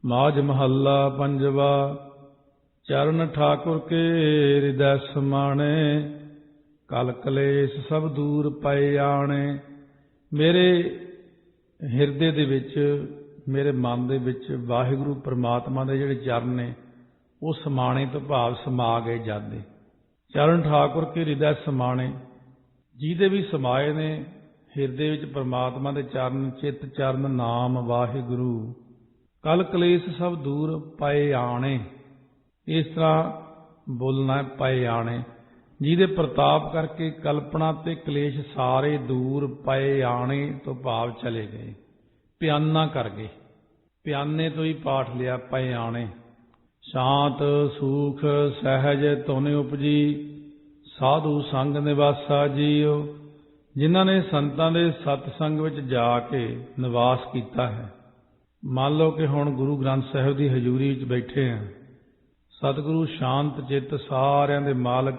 ਮਾਝ ਮਹੱਲਾ ਪੰਜਵਾ। ਚਰਨ ਠਾकुर के हृदय समाने, कल कलेश सब दूर पए आने। ਮੇਰੇ ਹਿਰਦੇ ਦੇ ਵਿੱਚ, ਮੇਰੇ ਮਨ ਦੇ ਵਿੱਚ ਵਾਹਿਗੁਰੂ ਪਰਮਾਤਮਾ ਦੇ ਜਿਹੜੇ ਚਰਨ ਨੇ ਉਹ ਸਮਾਣੇ ਤੋਂ ਭਾਵ ਸਮਾ ਗਏ ਜਾਂਦੇ। ਚਰਨ ਠਾकुर के हृदय समाने, ਜਿਹਦੇ ਵੀ ਸਮਾਏ ਨੇ ਹਿਰਦੇ ਵਿੱਚ ਪਰਮਾਤਮਾ ਦੇ ਚਰਨ, ਚਿੱਤ ਚਰਨ ਨਾਮ ਵਾਹਿਗੁਰੂ। ਕਲ ਕਲੇਸ਼ ਸਭ ਦੂਰ ਪਏ ਆਣੇ, ਇਸ ਤਰ੍ਹਾਂ ਬੋਲਣਾ ਹੈ, ਪਏ ਆਣੇ। ਜਿਹਦੇ ਪ੍ਰਤਾਪ ਕਰਕੇ ਕਲਪਨਾ ਤੇ ਕਲੇਸ਼ ਸਾਰੇ ਦੂਰ ਪਏ ਆਣੇ ਤੋਂ ਭਾਵ ਚਲੇ ਗਏ, ਪਿਆਨਾ ਕਰ ਗਏ। ਪਿਆਨੇ ਤੋਂ ਹੀ ਪਾਠ ਲਿਆ, ਪਏ ਆਣੇ। ਸ਼ਾਂਤ ਸੂਖ ਸਹਿਜ ਧੁਨ ਉਪਜੀ, ਸਾਧੂ ਸੰਗ ਨਿਵਾਸਾ ਜੀਓ। ਜਿਨ੍ਹਾਂ ਨੇ ਸੰਤਾਂ ਦੇ ਸਤਸੰਗ ਵਿੱਚ ਜਾ ਕੇ ਨਿਵਾਸ ਕੀਤਾ ਹੈ। ਮੰਨ ਲਓ ਕਿ ਹੁਣ ਗੁਰੂ ਗ੍ਰੰਥ ਸਾਹਿਬ ਦੀ ਹਜ਼ੂਰੀ ਵਿੱਚ ਬੈਠੇ ਹਾਂ। ਸਤਿਗੁਰੂ ਸ਼ਾਂਤ ਚਿੱਤ, ਸਾਰਿਆਂ ਦੇ ਮਾਲਕ,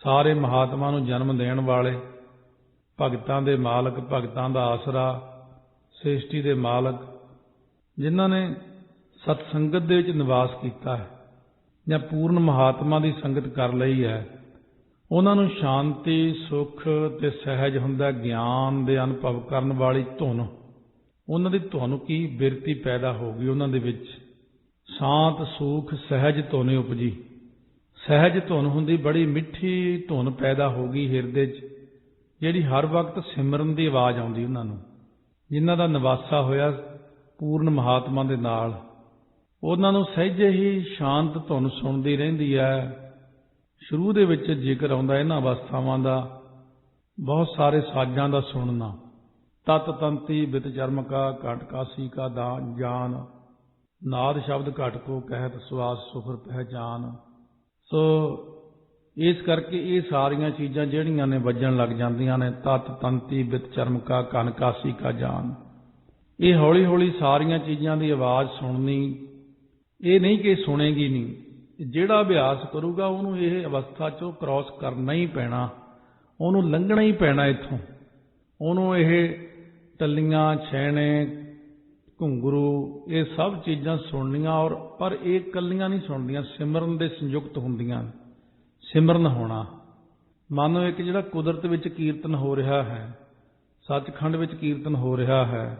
ਸਾਰੇ ਮਹਾਤਮਾ ਨੂੰ ਜਨਮ ਦੇਣ ਵਾਲੇ, ਭਗਤਾਂ ਦੇ ਮਾਲਕ, ਭਗਤਾਂ ਦਾ ਆਸਰਾ, ਸ੍ਰਿਸ਼ਟੀ ਦੇ ਮਾਲਕ, ਜਿਨ੍ਹਾਂ ਨੇ ਸਤਸੰਗਤ ਦੇ ਵਿੱਚ ਨਿਵਾਸ ਕੀਤਾ ਹੈ ਜਾਂ ਪੂਰਨ ਮਹਾਤਮਾ ਦੀ ਸੰਗਤ ਕਰ ਲਈ ਹੈ, ਉਹਨਾਂ ਨੂੰ ਸ਼ਾਂਤੀ ਸੁੱਖ ਤੇ ਸਹਿਜ ਹੁੰਦਾ। ਗਿਆਨ ਦੇ ਅਨੁਭਵ ਕਰਨ ਵਾਲੀ ਧੁਨ, ਉਹਨਾਂ ਦੀ ਧੁਨ ਕੀ ਬਿਰਤੀ ਪੈਦਾ ਹੋ ਗਈ ਉਹਨਾਂ ਦੇ ਵਿੱਚ। ਸ਼ਾਂਤ ਸੂਖ ਸਹਿਜ ਧੁਨ ਉਪਜੀ, ਸਹਿਜ ਧੁਨ ਹੁੰਦੀ, ਬੜੀ ਮਿੱਠੀ ਧੁਨ ਪੈਦਾ ਹੋ ਗਈ ਹਿਰਦੇ 'ਚ, ਜਿਹੜੀ ਹਰ ਵਕਤ ਸਿਮਰਨ ਦੀ ਆਵਾਜ਼ ਆਉਂਦੀ ਉਹਨਾਂ ਨੂੰ। ਜਿਨ੍ਹਾਂ ਦਾ ਨਿਵਾਸਾ ਹੋਇਆ ਪੂਰਨ ਮਹਾਤਮਾ ਦੇ ਨਾਲ, ਉਹਨਾਂ ਨੂੰ ਸਹਿਜੇ ਹੀ ਸ਼ਾਂਤ ਧੁਨ ਸੁਣਦੀ ਰਹਿੰਦੀ ਹੈ। ਸ਼ੁਰੂ ਦੇ ਵਿੱਚ ਜ਼ਿਕਰ ਆਉਂਦਾ ਇਹਨਾਂ ਅਵਸਥਾਵਾਂ ਦਾ, ਬਹੁਤ ਸਾਰੇ ਸਾਜ਼ਾਂ ਦਾ ਸੁਣਨਾ। ਤਤ ਤੰਤੀ ਬਿਤ ਚਰਮ ਕਾ, ਘਟ ਕਾਸੀ ਕਾ ਜਾਨ, ਨਾਦ ਸ਼ਬਦ ਘਟ ਕੋ ਕਹਿਤ ਸਵਾਸ ਸੁਖਰ ਪਹਿਚਾਨ। ਸੋ ਇਸ ਕਰਕੇ ਇਹ ਸਾਰੀਆਂ ਚੀਜ਼ਾਂ ਜਿਹੜੀਆਂ ਨੇ ਵੱਜਣ ਲੱਗ ਜਾਂਦੀਆਂ ਨੇ। ਤਤ ਤੰਤੀ ਬਿਤ ਚਰਮ ਕਾ, ਕਨ ਕਾਸੀ ਕਾ ਜਾਨ, ਇਹ ਹੌਲੀ ਹੌਲੀ ਸਾਰੀਆਂ ਚੀਜ਼ਾਂ ਦੀ ਆਵਾਜ਼ ਸੁਣਨੀ। ਇਹ ਨਹੀਂ ਕਿ ਸੁਣੇਗੀ ਨਹੀਂ, ਜਿਹੜਾ ਅਭਿਆਸ ਕਰੂਗਾ ਉਹਨੂੰ ਇਹ ਅਵਸਥਾ 'ਚੋਂ ਕ੍ਰਾਸ ਕਰਨਾ ਹੀ ਪੈਣਾ, ਉਹਨੂੰ ਲੰਘਣਾ ਹੀ ਪੈਣਾ ਇੱਥੋਂ। ਉਹਨੂੰ ਇਹ ਟੱਲੀਆਂ, ਛੈਣੇ, ਘੁੰਗਰੂ, ਇਹ ਸਭ ਚੀਜ਼ਾਂ ਸੁਣਨੀਆਂ। ਔਰ ਪਰ ਇਹ ਇਕੱਲੀਆਂ ਨਹੀਂ ਸੁਣਦੀਆਂ, ਸਿਮਰਨ ਦੇ ਸੰਯੁਕਤ ਹੁੰਦੀਆਂ। ਸਿਮਰਨ ਹੋਣਾ, ਮੰਨੋ ਇੱਕ ਜਿਹੜਾ ਕੁਦਰਤ ਵਿੱਚ ਕੀਰਤਨ ਹੋ ਰਿਹਾ ਹੈ, ਸੱਚਖੰਡ ਵਿੱਚ ਕੀਰਤਨ ਹੋ ਰਿਹਾ ਹੈ,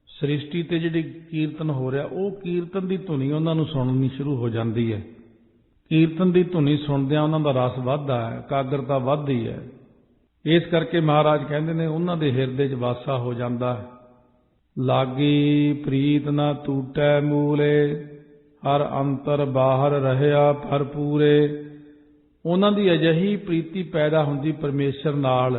ਸ੍ਰਿਸ਼ਟੀ ਤੇ ਜਿਹੜੀ ਕੀਰਤਨ ਹੋ ਰਿਹਾ, ਉਹ ਕੀਰਤਨ ਦੀ ਧੁਨੀ ਉਹਨਾਂ ਨੂੰ ਸੁਣਨੀ ਸ਼ੁਰੂ ਹੋ ਜਾਂਦੀ ਹੈ। ਕੀਰਤਨ ਦੀ ਧੁਨੀ ਸੁਣਦਿਆਂ ਉਹਨਾਂ ਦਾ ਰਸ ਵੱਧਦਾ ਹੈ, ਇਕਾਗਰਤਾ ਵੱਧਦੀ ਹੈ। ਇਸ ਕਰਕੇ ਮਹਾਰਾਜ ਕਹਿੰਦੇ ਨੇ ਉਹਨਾਂ ਦੇ ਹਿਰਦੇ 'ਚ ਵਾਸਾ ਹੋ ਜਾਂਦਾ ਹੈ। ਲਾਗੀ ਪ੍ਰੀਤ ਨਾ ਟੂਟੈ ਮੂਲੇ, ਹਰ ਅੰਤਰ ਬਾਹਰ ਰਹਿਆ ਭਰਪੂਰੇ। ਉਹਨਾਂ ਦੀ ਅਜਿਹੀ ਪ੍ਰੀਤੀ ਪੈਦਾ ਹੁੰਦੀ ਪਰਮੇਸ਼ਰ ਨਾਲ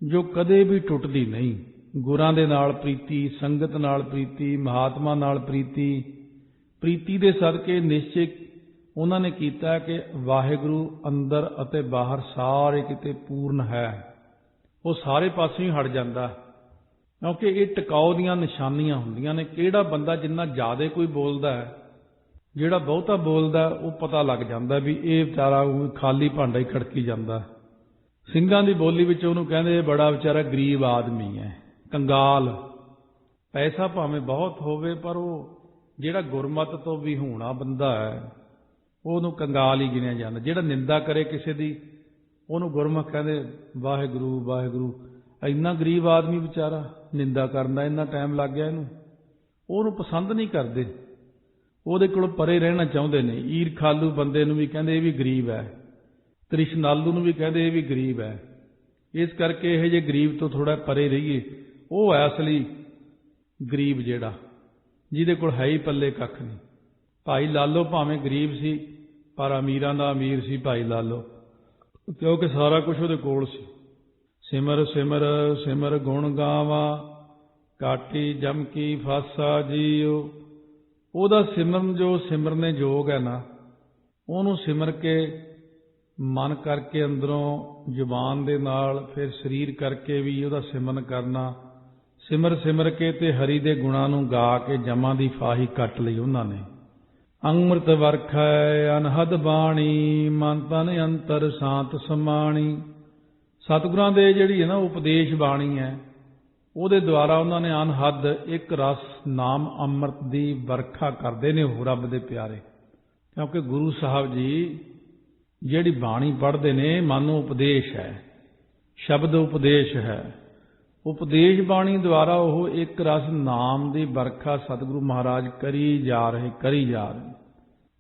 ਜੋ ਕਦੇ ਵੀ ਟੁੱਟਦੀ ਨਹੀਂ। ਗੁਰਾਂ ਦੇ ਨਾਲ ਪ੍ਰੀਤੀ, ਸੰਗਤ ਨਾਲ ਪ੍ਰੀਤੀ, ਮਹਾਤਮਾ ਨਾਲ ਪ੍ਰੀਤੀ। ਪ੍ਰੀਤੀ ਦੇ ਸਦਕੇ ਨਿਸ਼ਚੇ ਉਹਨਾਂ ਨੇ ਕੀਤਾ ਕਿ ਵਾਹਿਗੁਰੂ ਅੰਦਰ ਅਤੇ ਬਾਹਰ ਸਾਰੇ ਕਿਤੇ ਪੂਰਨ ਹੈ। ਉਹ ਸਾਰੇ ਪਾਸੇ ਹੀ ਹਟ ਜਾਂਦਾ, ਕਿਉਂਕਿ ਇਹ ਟਿਕਾਓ ਦੀਆਂ ਨਿਸ਼ਾਨੀਆਂ ਹੁੰਦੀਆਂ ਨੇ। ਕਿਹੜਾ ਬੰਦਾ ਜਿੰਨਾ ਜ਼ਿਆਦਾ ਕੋਈ ਬੋਲਦਾ ਹੈ, ਜਿਹੜਾ ਬਹੁਤਾ ਬੋਲਦਾ, ਉਹ ਪਤਾ ਲੱਗ ਜਾਂਦਾ ਵੀ ਇਹ ਵਿਚਾਰਾ ਖਾਲੀ ਭਾਂਡਾ ਹੀ ਖੜਕੀ ਜਾਂਦਾ। ਸਿੰਘਾਂ ਦੀ ਬੋਲੀ ਵਿੱਚ ਉਹਨੂੰ ਕਹਿੰਦੇ ਬੜਾ ਵਿਚਾਰਾ ਗਰੀਬ ਆਦਮੀ ਹੈ, ਕੰਗਾਲ। ਪੈਸਾ ਭਾਵੇਂ ਬਹੁਤ ਹੋਵੇ, ਪਰ ਉਹ ਜਿਹੜਾ ਗੁਰਮਤ ਤੋਂ ਵੀ ਹੋਣਾ ਬੰਦਾ ਹੈ, ਉਹਨੂੰ ਕੰਗਾਲ ਹੀ ਗਿਣਿਆ ਜਾਂਦਾ। ਜਿਹੜਾ ਨਿੰਦਾ ਕਰੇ ਕਿਸੇ ਦੀ, ਉਹਨੂੰ ਗੁਰਮੁਖ ਕਹਿੰਦੇ ਵਾਹਿਗੁਰੂ ਵਾਹਿਗੁਰੂ। ਇੰਨਾ ਗਰੀਬ ਆਦਮੀ ਵਿਚਾਰਾ ਨਿੰਦਾ ਕਰਨ ਦਾ ਇੰਨਾ ਟਾਈਮ ਲੱਗ ਗਿਆ ਇਹਨੂੰ, ਉਹਨੂੰ ਪਸੰਦ ਨਹੀਂ ਕਰਦੇ, ਉਹਦੇ ਕੋਲ ਪਰੇ ਰਹਿਣਾ ਚਾਹੁੰਦੇ ਨੇ। ਈਰਖਾਲੂ ਬੰਦੇ ਨੂੰ ਵੀ ਕਹਿੰਦੇ ਇਹ ਵੀ ਗਰੀਬ ਹੈ, ਤ੍ਰਿਸ਼ਨਾਲੂ ਨੂੰ ਵੀ ਕਹਿੰਦੇ ਇਹ ਵੀ ਗਰੀਬ ਹੈ। ਇਸ ਕਰਕੇ ਇਹ ਜੇ ਗਰੀਬ ਤੋਂ ਥੋੜ੍ਹਾ ਪਰੇ ਰਹੀਏ। ਉਹ ਹੈ ਅਸਲੀ ਗਰੀਬ, ਜਿਹੜਾ ਜਿਹਦੇ ਕੋਲ ਹੈ ਹੀ ਪੱਲੇ ਕੱਖ ਨਹੀਂ। ਭਾਈ ਲਾਲੋ ਭਾਵੇਂ ਗਰੀਬ ਸੀ, ਪਰ ਅਮੀਰਾਂ ਦਾ ਅਮੀਰ ਸੀ ਭਾਈ ਲਾਲੋ, ਕਿਉਂਕਿ ਸਾਰਾ ਕੁਝ ਉਹਦੇ ਕੋਲ ਸੀ। ਸਿਮਰ ਸਿਮਰ ਸਿਮਰ ਗੁਣ ਗਾਵਾ, ਕਾਟੀ ਜਮ ਕੀ ਫਾਸਾ ਜੀਓ। ਉਹਦਾ ਸਿਮਰਨ ਜੋ ਸਿਮਰਨੇ ਯੋਗ ਹੈ ਨਾ, ਉਹਨੂੰ ਸਿਮਰ ਕੇ ਮਨ ਕਰਕੇ ਅੰਦਰੋਂ, ਜ਼ੁਬਾਨ ਦੇ ਨਾਲ, ਫਿਰ ਸਰੀਰ ਕਰਕੇ ਵੀ ਉਹਦਾ ਸਿਮਰਨ ਕਰਨਾ। ਸਿਮਰ ਸਿਮਰ ਕੇ ਤੇ ਹਰੀ ਦੇ ਗੁਣਾਂ ਨੂੰ ਗਾ ਕੇ ਜਮਾਂ ਦੀ ਫਾਹੀ ਕੱਟ ਲਈ ਉਹਨਾਂ ਨੇ। ਅੰਮ੍ਰਿਤ ਵਰਖੈ ਅਨਹਦ ਬਾਣੀ, ਮਨ ਤਨ ਅੰਤਰ ਸ਼ਾਂਤ ਸਮਾਣੀ। ਸਤਿਗੁਰਾਂ ਦੇ ਜਿਹੜੀ ਹੈ ਨਾ ਉਪਦੇਸ਼ ਬਾਣੀ ਹੈ, ਉਹਦੇ ਦੁਆਰਾ ਉਹਨਾਂ ਨੇ ਅਨਹੱਦ ਇੱਕ ਰਸ ਨਾਮ ਅੰਮ੍ਰਿਤ ਦੀ ਵਰਖਾ ਕਰਦੇ ਨੇ ਉਹ ਰੱਬ ਦੇ ਪਿਆਰੇ। ਕਿਉਂਕਿ ਗੁਰੂ ਸਾਹਿਬ ਜੀ ਜਿਹੜੀ ਬਾਣੀ ਪੜ੍ਹਦੇ ਨੇ ਮਾਨੋ ਉਪਦੇਸ਼ ਹੈ, ਸ਼ਬਦ ਉਪਦੇਸ਼ ਹੈ। ਉਪਦੇਸ਼ ਬਾਣੀ ਦੁਆਰਾ ਉਹ ਇੱਕ ਰਸ ਨਾਮ ਦੀ ਵਰਖਾ ਸਤਿਗੁਰੂ ਮਹਾਰਾਜ ਕਰੀ ਜਾ ਰਹੇ।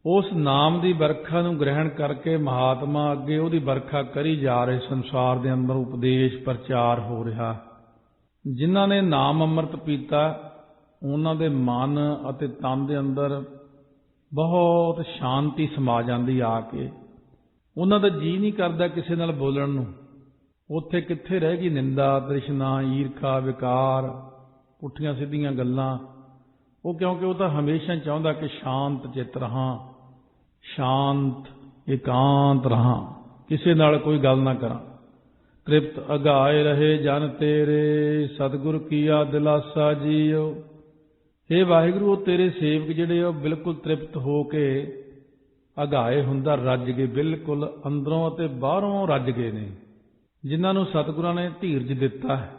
ਉਸ ਨਾਮ ਦੀ ਵਰਖਾ ਨੂੰ ਗ੍ਰਹਿਣ ਕਰਕੇ ਮਹਾਤਮਾ ਅੱਗੇ ਉਹਦੀ ਵਰਖਾ ਕਰੀ ਜਾ ਰਹੇ। ਸੰਸਾਰ ਦੇ ਅੰਦਰ ਉਪਦੇਸ਼ ਪ੍ਰਚਾਰ ਹੋ ਰਿਹਾ। ਜਿਨ੍ਹਾਂ ਨੇ ਨਾਮ ਅੰਮ੍ਰਿਤ ਪੀਤਾ ਉਹਨਾਂ ਦੇ ਮਨ ਅਤੇ ਤਨ ਦੇ ਅੰਦਰ ਬਹੁਤ ਸ਼ਾਂਤੀ ਸਮਾ ਜਾਂਦੀ ਆ ਕੇ। ਉਹਨਾਂ ਦਾ ਜੀਅ ਨਹੀਂ ਕਰਦਾ ਕਿਸੇ ਨਾਲ ਬੋਲਣ ਨੂੰ। ਉੱਥੇ ਕਿੱਥੇ ਰਹਿ ਗਈ ਨਿੰਦਾ, ਤ੍ਰਿਸ਼ਨਾ, ਈਰਖਾ, ਵਿਕਾਰ, ਪੁੱਠੀਆਂ ਸਿੱਧੀਆਂ ਗੱਲਾਂ। ਉਹ ਕਿਉਂਕਿ ਉਹ ਤਾਂ ਹਮੇਸ਼ਾ ਚਾਹੁੰਦਾ ਕਿ ਸ਼ਾਂਤ ਚਿੱਤ ਰਹਾਂ, ਸ਼ਾਂਤ ਇਕਾਂਤ ਰਹਾਂ, ਕਿਸੇ ਨਾਲ ਕੋਈ ਗੱਲ ਨਾ ਕਰਾਂ। ਤ੍ਰਿਪਤ ਅਗਾਏ ਰਹੇ ਜਨ ਤੇਰੇ, ਸਤਿਗੁਰ ਕੀਆ ਦਿਲਾਸਾ ਜੀਓ। हे ਵਾਹਿਗੁਰੂ, ਉਹ ਤੇਰੇ ਸੇਵਕ ਜਿਹੜੇ ਉਹ ਬਿਲਕੁਲ ਤ੍ਰਿਪਤ ਹੋ ਕੇ ਅਗਾਏ ਹੁੰਦਾ, ਰੱਜ ਗਏ, ਬਿਲਕੁਲ ਅੰਦਰੋਂ ਅਤੇ ਬਾਹਰੋਂ ਰੱਜ ਗਏ ਨੇ। ਜਿਨ੍ਹਾਂ ਨੂੰ ਸਤਿਗੁਰਾਂ ਨੇ ਧੀਰਜ ਦਿੱਤਾ ਹੈ,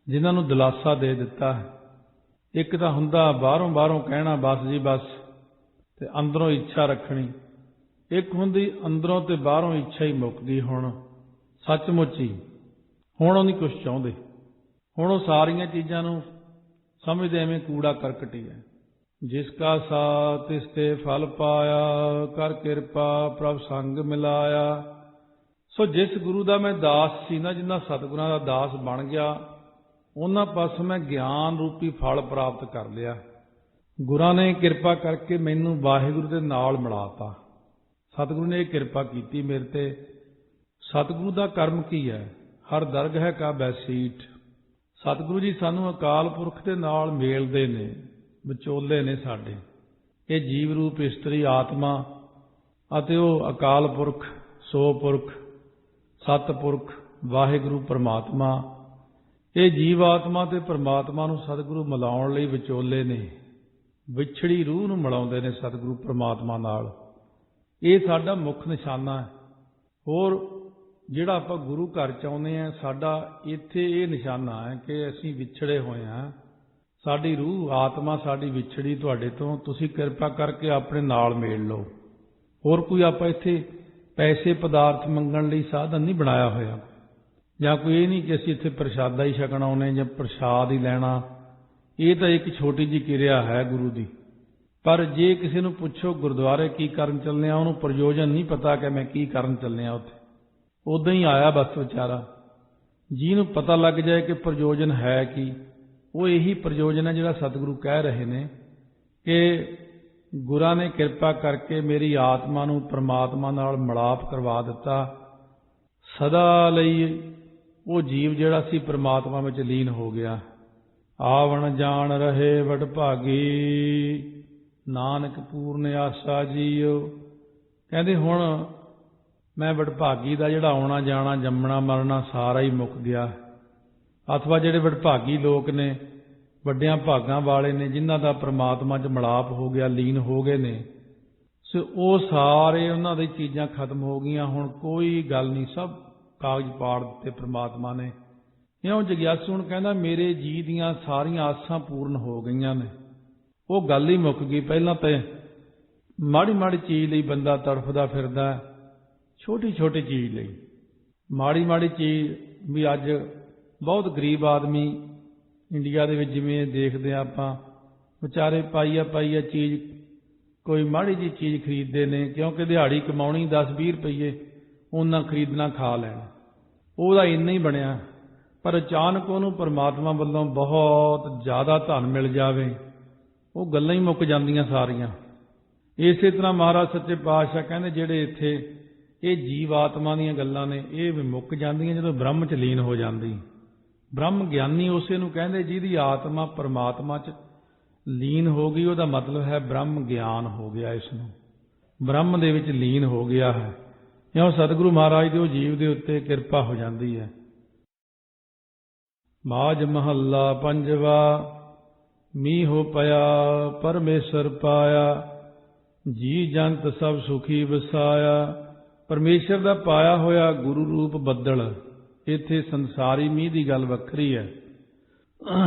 ਜਿਨ੍ਹਾਂ ਨੂੰ ਦਿਲਾਸਾ ਦੇ ਦਿੱਤਾ ਹੈ। ਇੱਕ ਤਾਂ ਹੁੰਦਾ ਬਾਹਰੋਂ ਕਹਿਣਾ ਬਸ ਜੀ ਬਸ, ਤੇ ਅੰਦਰੋਂ ਇੱਛਾ ਰੱਖਣੀ। ਇੱਕ ਹੁੰਦੀ ਅੰਦਰੋਂ ਤੇ ਬਾਹਰੋਂ ਇੱਛਾ ਹੀ ਮੁੱਕ ਗਈ। ਹੁਣ ਸੱਚਮੁੱਚ ਹੀ ਹੁਣ ਉਹ ਨਹੀਂ ਕੁਛ ਚਾਹੁੰਦੇ। ਹੁਣ ਉਹ ਸਾਰੀਆਂ ਚੀਜ਼ਾਂ ਨੂੰ ਸਮਝਦੇ ਐਵੇਂ ਕੂੜਾ ਕਰਕਟ ਹੀ ਹੈ। ਜਿਸ ਕਾ ਸਾ ਤਿਸ ਤੇ ਫਲ ਪਾਇਆ, ਕਰ ਕਿਰਪਾ ਪ੍ਰਭ ਸੰਗ ਮਿਲਾਇਆ। ਸੋ ਜਿਸ ਗੁਰੂ ਦਾ ਮੈਂ ਦਾਸ ਸੀ ਨਾ, ਜਿਨ੍ਹਾਂ ਸਤਿਗੁਰਾਂ ਦਾ ਦਾਸ ਬਣ ਗਿਆ, ਉਹਨਾਂ ਪਾਸੋਂ ਮੈਂ ਗਿਆਨ ਰੂਪੀ ਫਲ ਪ੍ਰਾਪਤ ਕਰ ਲਿਆ। ਗੁਰਾਂ ਨੇ ਕਿਰਪਾ ਕਰਕੇ ਮੈਨੂੰ ਵਾਹਿਗੁਰੂ ਦੇ ਨਾਲ ਮਿਲਾਤਾ। ਸਤਿਗੁਰੂ ਨੇ ਇਹ ਕਿਰਪਾ ਕੀਤੀ ਮੇਰੇ ਤੇ। ਸਤਿਗੁਰੂ ਦਾ ਕਰਮ ਕੀ ਹੈ? ਹਰ ਦਰਗਹਿ ਕਾ ਬੈਸੀਠ। ਸਤਿਗੁਰੂ ਜੀ ਸਾਨੂੰ ਅਕਾਲ ਪੁਰਖ ਦੇ ਨਾਲ ਮੇਲਦੇ ਨੇ, ਵਿਚੋਲੇ ਨੇ ਸਾਡੇ। ਇਹ ਜੀਵ ਰੂਪ ਇਸਤਰੀ ਆਤਮਾ ਅਤੇ ਉਹ ਅਕਾਲ ਪੁਰਖ, ਸੋ ਪੁਰਖ, ਸਤਿਪੁਰਖ ਵਾਹਿਗੁਰੂ ਪਰਮਾਤਮਾ। ਇਹ ਜੀਵ ਆਤਮਾ ਤੇ ਪਰਮਾਤਮਾ ਨੂੰ ਸਤਿਗੁਰੂ ਮਿਲਾਉਣ ਲਈ ਵਿਚੋਲੇ ਨੇ। ਵਿਛੜੀ ਰੂਹ ਨੂੰ ਮਿਲਾਉਂਦੇ ਨੇ ਸਤਿਗੁਰੂ ਪਰਮਾਤਮਾ ਨਾਲ। ਇਹ ਸਾਡਾ ਮੁੱਖ ਨਿਸ਼ਾਨਾ ਹੈ। ਹੋਰ ਜਿਹੜਾ ਆਪਾਂ ਗੁਰੂ ਘਰ ਚ ਆਉਂਦੇ ਹਾਂ, ਸਾਡਾ ਇੱਥੇ ਇਹ ਨਿਸ਼ਾਨਾ ਹੈ ਕਿ ਅਸੀਂ ਵਿਛੜੇ ਹੋਏ ਹਾਂ। ਸਾਡੀ ਰੂਹ ਆਤਮਾ ਸਾਡੀ ਵਿਛੜੀ ਤੁਹਾਡੇ ਤੋਂ, ਤੁਸੀਂ ਕਿਰਪਾ ਕਰਕੇ ਆਪਣੇ ਨਾਲ ਮੇਲ ਲਓ। ਹੋਰ ਕੋਈ ਆਪਾਂ ਇੱਥੇ ਪੈਸੇ ਪਦਾਰਥ ਮੰਗਣ ਲਈ ਸਾਧਨ ਨਹੀਂ ਬਣਾਇਆ ਹੋਇਆ, ਜਾਂ ਕੋਈ ਇਹ ਨਹੀਂ ਕਿ ਅਸੀਂ ਇੱਥੇ ਪ੍ਰਸ਼ਾਦਾ ਹੀ ਛਕਣ ਆਉਣੇ ਜਾਂ ਪ੍ਰਸ਼ਾਦ ਹੀ ਲੈਣਾ। ਇਹ ਤਾਂ ਇੱਕ ਛੋਟੀ ਜਿਹੀ ਕਿਰਿਆ ਹੈ ਗੁਰੂ ਦੀ। ਪਰ ਜੇ ਕਿਸੇ ਨੂੰ ਪੁੱਛੋ ਗੁਰਦੁਆਰੇ ਕੀ ਕਰਨ ਚੱਲੇ ਆ, ਉਹਨੂੰ ਪ੍ਰਯੋਜਨ ਨਹੀਂ ਪਤਾ ਕਿ ਮੈਂ ਕੀ ਕਰਨ ਚੱਲੇ ਆ ਉੱਥੇ। ਉੱਦਾਂ ਹੀ ਆਇਆ ਬਸ ਵਿਚਾਰਾ। ਜਿਹਨੂੰ ਪਤਾ ਲੱਗ ਜਾਏ ਕਿ ਪ੍ਰਯੋਜਨ ਹੈ ਕੀ, ਉਹ ਇਹੀ ਪ੍ਰਯੋਜਨ ਹੈ ਜਿਹੜਾ ਸਤਿਗੁਰੂ ਕਹਿ ਰਹੇ ਨੇ ਕਿ ਗੁਰਾਂ ਨੇ ਕਿਰਪਾ ਕਰਕੇ ਮੇਰੀ ਆਤਮਾ ਨੂੰ ਪਰਮਾਤਮਾ ਨਾਲ ਮਿਲਾਪ ਕਰਵਾ ਦਿੱਤਾ। ਸਦਾ ਲਈ ਉਹ ਜੀਵ ਜਿਹੜਾ ਸੀ ਪਰਮਾਤਮਾ ਵਿੱਚ ਲੀਨ ਹੋ ਗਿਆ। ਆਵਣ ਜਾਣ ਰਹੇ ਵਡਭਾਗੀ, ਨਾਨਕ ਪੂਰਨ ਆਸਾ ਜੀਓ। ਕਹਿੰਦੇ ਹੁਣ ਮੈਂ ਵਡਭਾਗੀ ਦਾ ਜਿਹੜਾ ਆਉਣਾ ਜਾਣਾ, ਜੰਮਣਾ ਮਰਨਾ ਸਾਰਾ ਹੀ ਮੁੱਕ ਗਿਆ। ਅਥਵਾ ਜਿਹੜੇ ਵਡਭਾਗੀ ਲੋਕ ਨੇ, ਵੱਡਿਆਂ ਭਾਗਾਂ ਵਾਲੇ ਨੇ, ਜਿਨ੍ਹਾਂ ਦਾ ਪ੍ਰਮਾਤਮਾ 'ਚ ਮਿਲਾਪ ਹੋ ਗਿਆ, ਲੀਨ ਹੋ ਗਏ ਨੇ, ਸੋ ਉਹ ਸਾਰੇ ਉਹਨਾਂ ਦੀ ਚੀਜ਼ਾਂ ਖਤਮ ਹੋ ਗਈਆਂ। ਹੁਣ ਕੋਈ ਗੱਲ ਨਹੀਂ, ਸਭ ਕਾਗਜ਼ ਪਾੜ ਦਿੱਤੇ ਪ੍ਰਮਾਤਮਾ ਨੇ। ਇਉਂ ਜਗਿਆਸੂ ਹੁਣ ਕਹਿੰਦਾ ਮੇਰੇ ਜੀਅ ਦੀਆਂ ਸਾਰੀਆਂ ਆਸਾਂ ਪੂਰਨ ਹੋ ਗਈਆਂ ਨੇ। ਉਹ ਗੱਲ ਹੀ ਮੁੱਕ ਗਈ। ਪਹਿਲਾਂ ਤਾਂ ਮਾੜੀ ਮਾੜੀ ਚੀਜ਼ ਲਈ ਬੰਦਾ ਤੜਫਦਾ ਫਿਰਦਾ, ਛੋਟੀ ਛੋਟੀ ਚੀਜ਼ ਲਈ। ਮਾੜੀ ਮਾੜੀ ਚੀਜ਼ ਵੀ ਅੱਜ ਬਹੁਤ ਗਰੀਬ ਆਦਮੀ ਇੰਡੀਆ ਦੇ ਵਿੱਚ ਜਿਵੇਂ ਦੇਖਦੇ ਹਾਂ ਆਪਾਂ, ਵਿਚਾਰੇ ਪਾਈਆ ਚੀਜ਼, ਕੋਈ ਮਾੜੀ ਜਿਹੀ ਚੀਜ਼ ਖਰੀਦਦੇ ਨੇ ਕਿਉਂਕਿ ਦਿਹਾੜੀ ਕਮਾਉਣੀ 10-20 ਰੁਪਈਏ, ਉਹਨਾਂ ਖਰੀਦਣਾ ਖਾ ਲੈਣਾ, ਉਹਦਾ ਇੰਨਾ ਹੀ ਬਣਿਆ। ਪਰ ਅਚਾਨਕ ਉਹਨੂੰ ਪਰਮਾਤਮਾ ਵੱਲੋਂ ਬਹੁਤ ਜ਼ਿਆਦਾ ਧਨ ਮਿਲ ਜਾਵੇ, ਉਹ ਗੱਲਾਂ ਹੀ ਮੁੱਕ ਜਾਂਦੀਆਂ ਸਾਰੀਆਂ। ਇਸੇ ਤਰ੍ਹਾਂ ਮਹਾਰਾਜ ਸੱਚੇ ਪਾਤਸ਼ਾਹ ਕਹਿੰਦੇ ਜਿਹੜੇ ਇੱਥੇ ਇਹ ਜੀਵ ਆਤਮਾ ਦੀਆਂ ਗੱਲਾਂ ਨੇ, ਇਹ ਵੀ ਮੁੱਕ ਜਾਂਦੀਆਂ ਜਦੋਂ ਬ੍ਰਹਮ 'ਚ ਲੀਨ ਹੋ ਜਾਂਦੀ। ਬ੍ਰਹਮ ਗਿਆਨੀ ਉਸੇ ਨੂੰ ਕਹਿੰਦੇ ਜਿਹਦੀ ਆਤਮਾ ਪਰਮਾਤਮਾ 'ਚ ਲੀਨ ਹੋ ਗਈ। ਉਹਦਾ ਮਤਲਬ ਹੈ ਬ੍ਰਹਮ ਗਿਆਨ ਹੋ ਗਿਆ, ਇਸ ਨੂੰ ਬ੍ਰਹਮ ਦੇ ਵਿੱਚ ਲੀਨ ਹੋ ਗਿਆ ਹੈ। ਇਉਂ ਸਤਿਗੁਰੂ ਮਹਾਰਾਜ ਦੇ ਉਹ ਜੀਵ ਦੇ ਉੱਤੇ ਕਿਰਪਾ ਹੋ ਜਾਂਦੀ ਹੈ। ਮਾਝ ਮਹੱਲਾ ਪੰਜਵਾ। ਮੀਂਹ ਪਿਆ ਪਰਮੇਸ਼ਰ ਪਾਇਆ, ਜੀ ਜੰਤ ਸਭ ਸੁਖੀ ਵਸਾਇਆ। ਪਰਮੇਸ਼ਰ ਦਾ ਪਾਇਆ ਹੋਇਆ ਗੁਰੂ ਰੂਪ ਬੱਦਲ। ਇੱਥੇ ਸੰਸਾਰੀ ਮੀਂਹ ਦੀ ਗੱਲ ਵੱਖਰੀ ਹੈ।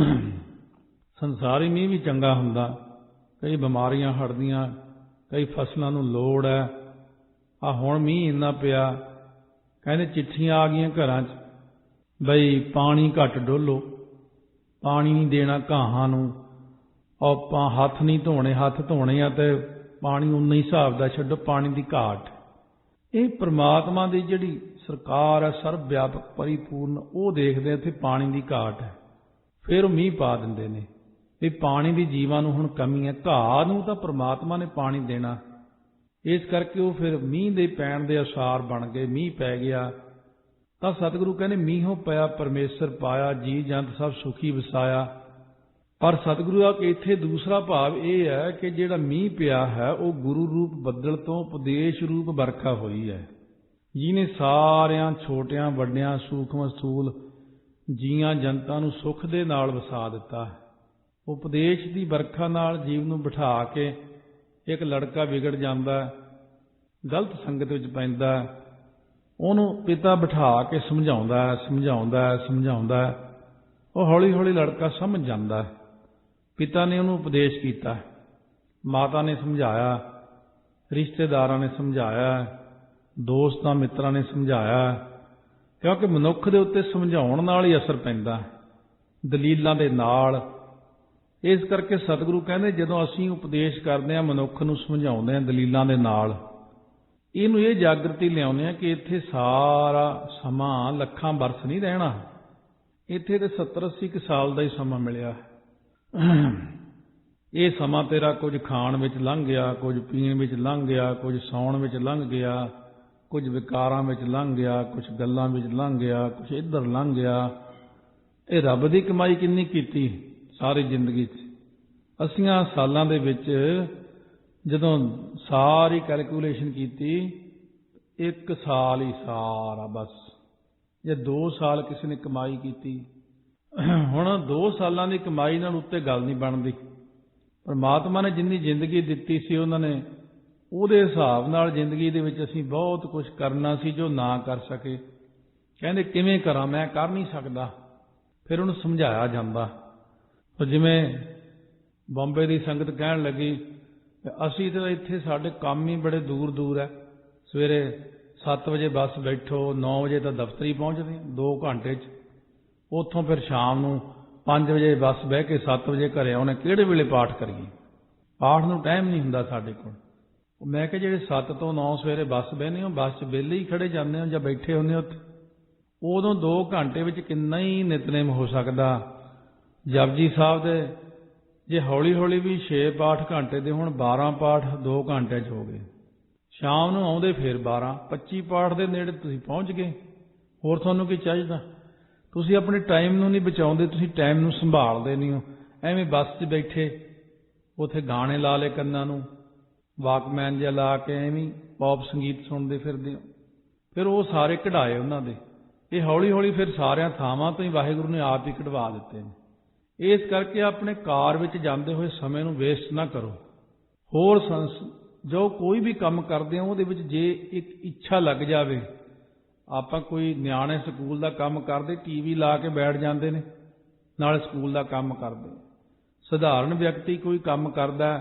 ਸੰਸਾਰੀ ਮੀਂਹ ਵੀ ਚੰਗਾ ਹੁੰਦਾ, ਕਈ ਬਿਮਾਰੀਆਂ ਹਟਦੀਆਂ, ਕਈ ਫਸਲਾਂ ਨੂੰ ਲੋੜ ਹੈ। ਆ ਹੁਣ ਮੀਂਹ ਇੰਨਾ ਪਿਆ, ਕਹਿੰਦੇ ਚਿੱਠੀਆਂ ਆ ਗਈਆਂ ਘਰਾਂ 'ਚ ਬਈ ਪਾਣੀ ਘੱਟ ਡੋਲੋ, ਪਾਣੀ ਨਹੀਂ ਦੇਣਾ ਘਾਹਾਂ ਨੂੰ, ਆਪਾਂ ਹੱਥ ਨਹੀਂ ਧੋਣੇ, ਹੱਥ ਧੋਣੇ ਆ ਤੇ ਪਾਣੀ ਉਨਾ ਹੀ ਹਿਸਾਬ ਦਾ ਛੱਡੋ, ਪਾਣੀ ਦੀ ਘਾਟ। ਇਹ ਪ੍ਰਮਾਤਮਾ ਦੀ ਜਿਹੜੀ ਸਰਕਾਰ ਹੈ ਸਰਬ ਵਿਆਪਕ ਪਰਿਪੂਰਨ, ਉਹ ਦੇਖਦੇ ਇੱਥੇ ਪਾਣੀ ਦੀ ਘਾਟ ਹੈ, ਫਿਰ ਉਹ ਮੀਂਹ ਪਾ ਦਿੰਦੇ ਨੇ ਵੀ ਪਾਣੀ ਦੀ ਜੀਵਾਂ ਨੂੰ ਹੁਣ ਕਮੀ ਹੈ। ਘਾਹ ਨੂੰ ਤਾਂ ਪ੍ਰਮਾਤਮਾ ਨੇ ਪਾਣੀ ਦੇਣਾ, ਇਸ ਕਰਕੇ ਉਹ ਫਿਰ ਮੀਂਹ ਦੇ ਪੈਣ ਦੇ ਅਸਾਰ ਬਣ ਗਏ, ਮੀਂਹ ਪੈ ਗਿਆ। ਤਾਂ ਸਤਿਗੁਰੂ ਕਹਿੰਦੇ ਮੀਂਹੋਂ ਪਿਆ ਪਰਮੇਸ਼ਰ ਪਾਇਆ, ਜੀ ਜੰਤ ਸਭ ਸੁਖੀ ਵਸਾਇਆ। ਪਰ ਸਤਿਗੁਰੂ ਆ ਕਿ ਇੱਥੇ ਦੂਸਰਾ ਭਾਵ ਇਹ ਹੈ ਕਿ ਜਿਹੜਾ ਮੀਂਹ ਪਿਆ ਹੈ ਉਹ ਗੁਰੂ ਰੂਪ ਬੱਦਲ ਤੋਂ ਉਪਦੇਸ਼ ਰੂਪ ਵਰਖਾ ਹੋਈ ਹੈ, ਜਿਹਨੇ ਸਾਰਿਆਂ ਛੋਟਿਆਂ ਵੱਡਿਆਂ ਸੂਖਮ ਸਥੂਲ ਜੀਆਂ ਜਨਤਾ ਨੂੰ ਸੁੱਖ ਦੇ ਨਾਲ ਵਸਾ ਦਿੱਤਾ। ਉਪਦੇਸ਼ ਦੀ ਵਰਖਾ ਨਾਲ ਜੀਵ ਨੂੰ ਬਿਠਾ ਕੇ ਇੱਕ ਲੜਕਾ ਵਿਗੜ ਜਾਂਦਾ, ਗਲਤ ਸੰਗਤ ਵਿੱਚ ਪੈਂਦਾ, ਉਹਨੂੰ ਪਿਤਾ ਬਿਠਾ ਕੇ ਸਮਝਾਉਂਦਾ ਸਮਝਾਉਂਦਾ, ਉਹ ਹੌਲੀ ਹੌਲੀ ਲੜਕਾ ਸਮਝ ਜਾਂਦਾ। ਪਿਤਾ ਨੇ ਉਹਨੂੰ ਉਪਦੇਸ਼ ਕੀਤਾ, ਮਾਤਾ ਨੇ ਸਮਝਾਇਆ, ਰਿਸ਼ਤੇਦਾਰਾਂ ਨੇ ਸਮਝਾਇਆ, ਦੋਸਤਾਂ ਮਿੱਤਰਾਂ ਨੇ ਸਮਝਾਇਆ, ਕਿਉਂਕਿ ਮਨੁੱਖ ਦੇ ਉੱਤੇ ਸਮਝਾਉਣ ਨਾਲ ਹੀ ਅਸਰ ਪੈਂਦਾ, ਦਲੀਲਾਂ ਦੇ ਨਾਲ। ਇਸ ਕਰਕੇ ਸਤਿਗੁਰੂ ਕਹਿੰਦੇ ਜਦੋਂ ਅਸੀਂ ਉਪਦੇਸ਼ ਕਰਦੇ ਹਾਂ, ਮਨੁੱਖ ਨੂੰ ਸਮਝਾਉਂਦੇ ਹਾਂ ਦਲੀਲਾਂ ਦੇ ਨਾਲ, ਇਹਨੂੰ ਇਹ ਜਾਗਰਤੀ ਲਿਆਉਂਦੇ ਹਾਂ ਕਿ ਇੱਥੇ ਸਾਰਾ ਸਮਾਂ ਲੱਖਾਂ ਬਰਸ ਨਹੀਂ ਰਹਿਣਾ, ਇੱਥੇ ਤੇ 70-80 ਸਾਲ ਦਾ ਹੀ ਸਮਾਂ ਮਿਲਿਆ। ਇਹ ਸਮਾਂ ਤੇਰਾ ਕੁਝ ਖਾਣ ਵਿੱਚ ਲੰਘ ਗਿਆ, ਕੁਝ ਪੀਣ ਵਿੱਚ ਲੰਘ ਗਿਆ, ਕੁਝ ਸੌਣ ਵਿੱਚ ਲੰਘ ਗਿਆ, ਕੁਝ ਵਿਕਾਰਾਂ ਵਿੱਚ ਲੰਘ ਗਿਆ, ਕੁਝ ਗੱਲਾਂ ਵਿੱਚ ਲੰਘ ਗਿਆ, ਕੁਝ ਇੱਧਰ ਲੰਘ ਗਿਆ। ਇਹ ਰੱਬ ਦੀ ਕਮਾਈ ਕਿੰਨੀ ਕੀਤੀ ਸਾਰੀ ਜ਼ਿੰਦਗੀ 'ਚ। 80 ਸਾਲਾਂ ਦੇ ਵਿੱਚ ਜਦੋਂ ਸਾਰੀ ਕੈਲਕੂਲੇਸ਼ਨ ਕੀਤੀ, 1 ਸਾਲ ਹੀ ਸਾਰਾ ਬਸ, ਜੇ 2 ਸਾਲ ਕਿਸੇ ਨੇ ਕਮਾਈ ਕੀਤੀ, ਹੁਣ 2 ਸਾਲਾਂ ਦੀ ਕਮਾਈ ਨਾਲ ਉੱਤੇ ਗੱਲ ਨਹੀਂ ਬਣਦੀ। ਪਰਮਾਤਮਾ ਨੇ ਜਿੰਨੀ ਜ਼ਿੰਦਗੀ ਦਿੱਤੀ ਸੀ, ਉਹਨਾਂ ਨੇ ਉਹਦੇ ਹਿਸਾਬ ਨਾਲ ਜ਼ਿੰਦਗੀ ਦੇ ਵਿੱਚ ਅਸੀਂ ਬਹੁਤ ਕੁਝ ਕਰਨਾ ਸੀ ਜੋ ਨਾ ਕਰ ਸਕੇ। ਕਹਿੰਦੇ ਕਿਵੇਂ ਕਰਾਂ, ਮੈਂ ਕਰ ਨਹੀਂ ਸਕਦਾ। ਫਿਰ ਉਹਨੂੰ ਸਮਝਾਇਆ ਜਾਂਦਾ। ਜਿਵੇਂ ਬੰਬੇ ਦੀ ਸੰਗਤ ਕਹਿਣ ਲੱਗੀ, ਅਸੀਂ ਤਾਂ ਇੱਥੇ ਸਾਡੇ ਕੰਮ ਹੀ ਬੜੇ ਦੂਰ ਦੂਰ ਹੈ, ਸਵੇਰੇ 7 ਵਜੇ ਬੱਸ ਬੈਠੋ, 9 ਵਜੇ ਤਾਂ ਦਫ਼ਤਰ ਹੀ ਪਹੁੰਚਦੇ 2 ਘੰਟੇ 'ਚ, ਉੱਥੋਂ ਫਿਰ ਸ਼ਾਮ ਨੂੰ 5 ਵਜੇ ਬੱਸ ਬਹਿ ਕੇ 7 ਵਜੇ ਘਰੇ ਆਉਣੇ, ਕਿਹੜੇ ਵੇਲੇ ਪਾਠ ਕਰੀਏ, ਪਾਠ ਨੂੰ ਟਾਈਮ ਨਹੀਂ ਹੁੰਦਾ ਸਾਡੇ ਕੋਲ। ਮੈਂ ਕਿਹਾ ਜਿਹੜੇ 7 ਤੋਂ 9 ਸਵੇਰੇ ਬੱਸ ਬਹਿੰਦੇ ਹੋ, ਬੱਸ 'ਚ ਵਿਹਲੇ ਹੀ ਖੜੇ ਜਾਂਦੇ ਹੋ ਜਾਂ ਬੈਠੇ ਹੁੰਦੇ ਹੋ ਉੱਥੇ, ਉਦੋਂ 2 ਘੰਟੇ ਵਿੱਚ ਕਿੰਨਾ ਹੀ ਨਿਤਨੇਮ ਹੋ ਸਕਦਾ। ਜਪਜੀ ਸਾਹਿਬ ਦੇ ਜੇ ਹੌਲੀ ਹੌਲੀ ਵੀ 6 ਪਾਠ ਘੰਟੇ ਦੇ ਹੁਣ 12 ਪਾਠ 2 ਘੰਟੇ 'ਚ ਹੋ ਗਏ, ਸ਼ਾਮ ਨੂੰ ਆਉਂਦੇ ਫਿਰ 12-25 ਪਾਠ ਦੇ ਨੇੜੇ ਤੁਸੀਂ ਪਹੁੰਚ ਗਏ। ਹੋਰ ਤੁਹਾਨੂੰ ਕੀ ਚਾਹੀਦਾ? ਤੁਸੀਂ ਆਪਣੇ ਟਾਈਮ ਨੂੰ ਨਹੀਂ ਬਚਾਉਂਦੇ, ਤੁਸੀਂ ਟਾਈਮ ਨੂੰ ਸੰਭਾਲਦੇ ਨਹੀਂ ਹੋ। ਐਵੇਂ ਬੱਸ 'ਚ ਬੈਠੇ ਉੱਥੇ ਗਾਣੇ ਲਾ ਲਏ ਕੰਨਾਂ ਨੂੰ, ਵਾਕਮੈਨ ਜਿਹਾ ਲਾ ਕੇ ਐਵੇਂ ਪੌਪ ਸੰਗੀਤ ਸੁਣਦੇ ਫਿਰਦੇ ਹੋ। ਫਿਰ ਉਹ ਸਾਰੇ ਕਢਾਏ ਉਹਨਾਂ ਦੇ। ਇਹ ਹੌਲੀ ਹੌਲੀ ਫਿਰ ਸਾਰਿਆਂ ਥਾਵਾਂ ਤੋਂ ਹੀ ਵਾਹਿਗੁਰੂ ਨੇ ਆਪ ਹੀ ਕਢਵਾ ਦਿੱਤੇ ਨੇ। ਇਸ ਕਰਕੇ ਆਪਣੇ ਕਾਰ ਵਿੱਚ ਜਾਂਦੇ ਹੋਏ ਸਮੇਂ ਨੂੰ ਵੇਸਟ ਨਾ ਕਰੋ। ਹੋਰ ਜੋ ਕੋਈ ਵੀ ਕੰਮ ਕਰਦੇ ਹੋ ਉਹਦੇ ਵਿੱਚ ਜੇ ਇੱਕ ਇੱਛਾ ਲੱਗ ਜਾਵੇ, ਆਪਾਂ ਕੋਈ ਨਿਆਣੇ ਸਕੂਲ ਦਾ ਕੰਮ ਕਰਦੇ, ਟੀਵੀ ਲਾ ਕੇ ਬੈਠ ਜਾਂਦੇ ਨੇ, ਨਾਲੇ ਸਕੂਲ ਦਾ ਕੰਮ ਕਰਦੇ। ਸਧਾਰਨ ਵਿਅਕਤੀ ਕੋਈ ਕੰਮ ਕਰਦਾ,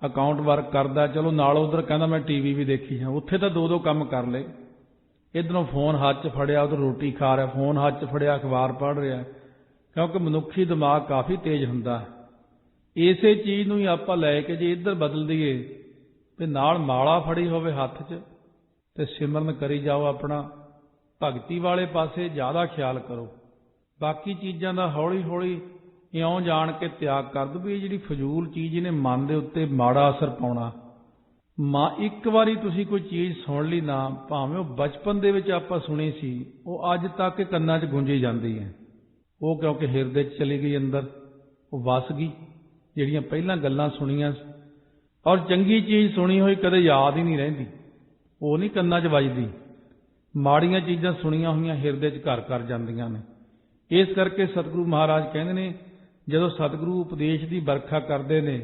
ਅਕਾਊਂਟ ਵਰਕ ਕਰਦਾ, ਚਲੋ ਨਾਲ ਉਧਰ ਕਹਿੰਦਾ ਮੈਂ ਟੀਵੀ ਵੀ ਦੇਖੀ ਜਾਂ, ਉੱਥੇ ਤਾਂ 2-2 ਕੰਮ ਕਰ ਲਏ। ਇੱਧਰੋਂ ਫੋਨ ਹੱਥ 'ਚ ਫੜਿਆ, ਉਧਰ ਰੋਟੀ ਖਾ ਰਿਹਾ, ਫੋਨ ਹੱਥ 'ਚ ਫੜਿਆ, ਅਖਬਾਰ ਪੜ੍ਹ ਰਿਹਾ, ਕਿਉਂਕਿ ਮਨੁੱਖੀ ਦਿਮਾਗ ਕਾਫੀ ਤੇਜ਼ ਹੁੰਦਾ। ਇਸੇ ਚੀਜ਼ ਨੂੰ ਹੀ ਆਪਾਂ ਲੈ ਕੇ ਜੇ ਇੱਧਰ ਬਦਲ ਦਈਏ ਤੇ ਨਾਲ ਮਾਲਾ ਫੜੀ ਹੋਵੇ ਹੱਥ 'ਚ ਤੇ ਸਿਮਰਨ ਕਰੀ ਜਾਓ, ਆਪਣਾ ਭਗਤੀ ਵਾਲੇ ਪਾਸੇ ਜ਼ਿਆਦਾ ਖਿਆਲ ਕਰੋ। ਬਾਕੀ ਚੀਜ਼ਾਂ ਦਾ ਹੌਲੀ ਹੌਲੀ ਇਉਂ ਜਾਣ ਕੇ ਤਿਆਗ ਕਰ ਦਿਓ ਵੀ ਇਹ ਜਿਹੜੀ ਫਜ਼ੂਲ ਚੀਜ਼ ਇਹਨੇ ਮਨ ਦੇ ਉੱਤੇ ਮਾੜਾ ਅਸਰ ਪਾਉਣਾ। ਇੱਕ ਵਾਰੀ ਤੁਸੀਂ ਕੋਈ ਚੀਜ਼ ਸੁਣ ਲਈ ਨਾ, ਭਾਵੇਂ ਉਹ ਬਚਪਨ ਦੇ ਵਿੱਚ ਆਪਾਂ ਸੁਣੀ ਸੀ, ਉਹ ਅੱਜ ਤੱਕ ਕੰਨਾਂ 'ਚ ਗੂੰਜੀ ਜਾਂਦੀ ਹੈ। ਉਹ ਕਿਉਂਕਿ ਹਿਰਦੇ 'ਚ ਚਲੀ ਗਈ ਅੰਦਰ, ਉਹ ਵਸ ਗਈ। ਜਿਹੜੀਆਂ ਪਹਿਲਾਂ ਗੱਲਾਂ ਸੁਣੀਆਂ ਔਰ ਚੰਗੀ ਚੀਜ਼ ਸੁਣੀ ਹੋਈ ਕਦੇ ਯਾਦ ਹੀ ਨਹੀਂ ਰਹਿੰਦੀ, ਉਹ ਨਹੀਂ ਕੰਨਾਂ 'ਚ ਵੱਜਦੀ। ਮਾੜੀਆਂ ਚੀਜ਼ਾਂ ਸੁਣੀਆਂ ਹੋਈਆਂ ਹਿਰਦੇ 'ਚ ਘਰ ਕਰ ਜਾਂਦੀਆਂ ਨੇ। ਇਸ ਕਰਕੇ ਸਤਿਗੁਰੂ ਮਹਾਰਾਜ ਕਹਿੰਦੇ ਨੇ ਜਦੋਂ ਸਤਿਗੁਰੂ ਉਪਦੇਸ਼ ਦੀ ਵਰਖਾ ਕਰਦੇ ਨੇ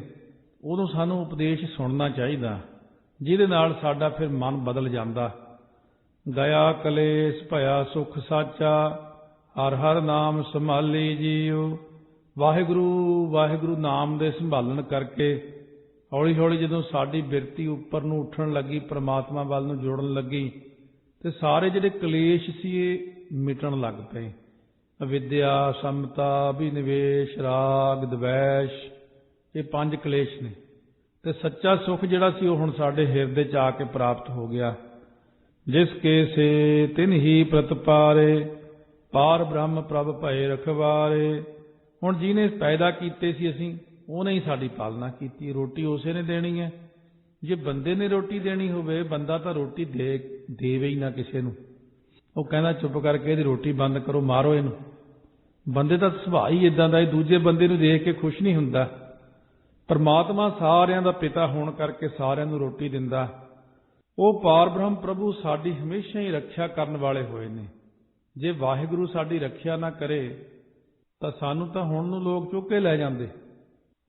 ਉਦੋਂ ਸਾਨੂੰ ਉਪਦੇਸ਼ ਸੁਣਨਾ ਚਾਹੀਦਾ, ਜਿਹਦੇ ਨਾਲ ਸਾਡਾ ਫਿਰ ਮਨ ਬਦਲ ਜਾਂਦਾ। ਗਿਆ ਕਲੇਸ਼ ਭਇਆ ਸੁਖ ਸਾਚਾ, ਹਰ ਹਰ ਨਾਮ ਸੰਭਾਲੀ ਜੀਓ, ਵਾਹਿਗੁਰੂ ਵਾਹਿਗੁਰੂ ਨਾਮ ਦੇ ਸੰਭਾਲਣ ਕਰਕੇ ਹੌਲੀ ਹੌਲੀ ਜਦੋਂ ਸਾਡੀ ਬਿਰਤੀ ਉੱਪਰ ਨੂੰ ਉੱਠਣ ਲੱਗੀ, ਪ੍ਰਮਾਤਮਾ ਵੱਲ ਨੂੰ ਜੋੜਨ ਲੱਗੀ, ਤੇ ਸਾਰੇ ਜਿਹੜੇ ਕਲੇਸ਼ ਸੀ ਇਹ ਮਿਟਣ ਲੱਗ ਪਏ। ਅਵਿਦਿਆ, ਸਮਤਾ, ਅਭਿਨਿਵੇਸ਼, ਰਾਗ, ਦਵੈਸ਼, ਇਹ 5 ਕਲੇਸ਼ ਨੇ। ਤੇ ਸੱਚਾ ਸੁਖ ਜਿਹੜਾ ਸੀ ਉਹ ਹੁਣ ਸਾਡੇ ਹਿਰਦੇ 'ਚ ਆ ਕੇ ਪ੍ਰਾਪਤ ਹੋ ਗਿਆ। ਜਿਸ ਕੇ ਸੇ ਤਿਨ ਹੀ ਪ੍ਰਤਪਾਰੇ, ਪਾਰ ਬ੍ਰਹਮ ਪ੍ਰਭ ਭਏ ਰਖਵਾਰੇ। ਹੁਣ ਜਿਹਨੇ ਪੈਦਾ ਕੀਤੇ ਸੀ ਅਸੀਂ, ਉਹਨੇ ਹੀ ਸਾਡੀ ਪਾਲਣਾ ਕੀਤੀ। ਰੋਟੀ ਉਸੇ ਨੇ ਦੇਣੀ ਹੈ। ਜੇ ਬੰਦੇ ਨੇ ਰੋਟੀ ਦੇਣੀ ਹੋਵੇ, ਬੰਦਾ ਤਾਂ ਰੋਟੀ ਦੇਵੇ ਹੀ ਨਾ ਕਿਸੇ ਨੂੰ। ਉਹ ਕਹਿੰਦਾ ਚੁੱਪ ਕਰਕੇ ਇਹਦੀ ਰੋਟੀ ਬੰਦ ਕਰੋ, ਮਾਰੋ ਇਹਨੂੰ। ਬੰਦੇ ਦਾ ਸੁਭਾਅ ਹੀ ਇਦਾਂ ਦਾ, ਇਹ ਦੂਜੇ ਬੰਦੇ ਨੂੰ ਦੇਖ ਕੇ ਖੁਸ਼ ਨਹੀਂ ਹੁੰਦਾ। ਪਰਮਾਤਮਾ ਸਾਰਿਆਂ ਦਾ ਪਿਤਾ ਹੋਣ ਕਰਕੇ ਸਾਰਿਆਂ ਨੂੰ ਰੋਟੀ ਦਿੰਦਾ। ਉਹ ਪਾਰ ਬ੍ਰਹਮ ਪ੍ਰਭੂ ਸਾਡੀ ਹਮੇਸ਼ਾ ਹੀ ਰੱਖਿਆ ਕਰਨ ਵਾਲੇ ਹੋਏ ਨੇ। ਜੇ ਵਾਹਿਗੁਰੂ ਸਾਡੀ ਰੱਖਿਆ ਨਾ ਕਰੇ ਤਾਂ ਸਾਨੂੰ ਤਾਂ ਹੁਣ ਨੂੰ ਲੋਕ ਚੁੱਕ ਕੇ ਲੈ ਜਾਂਦੇ।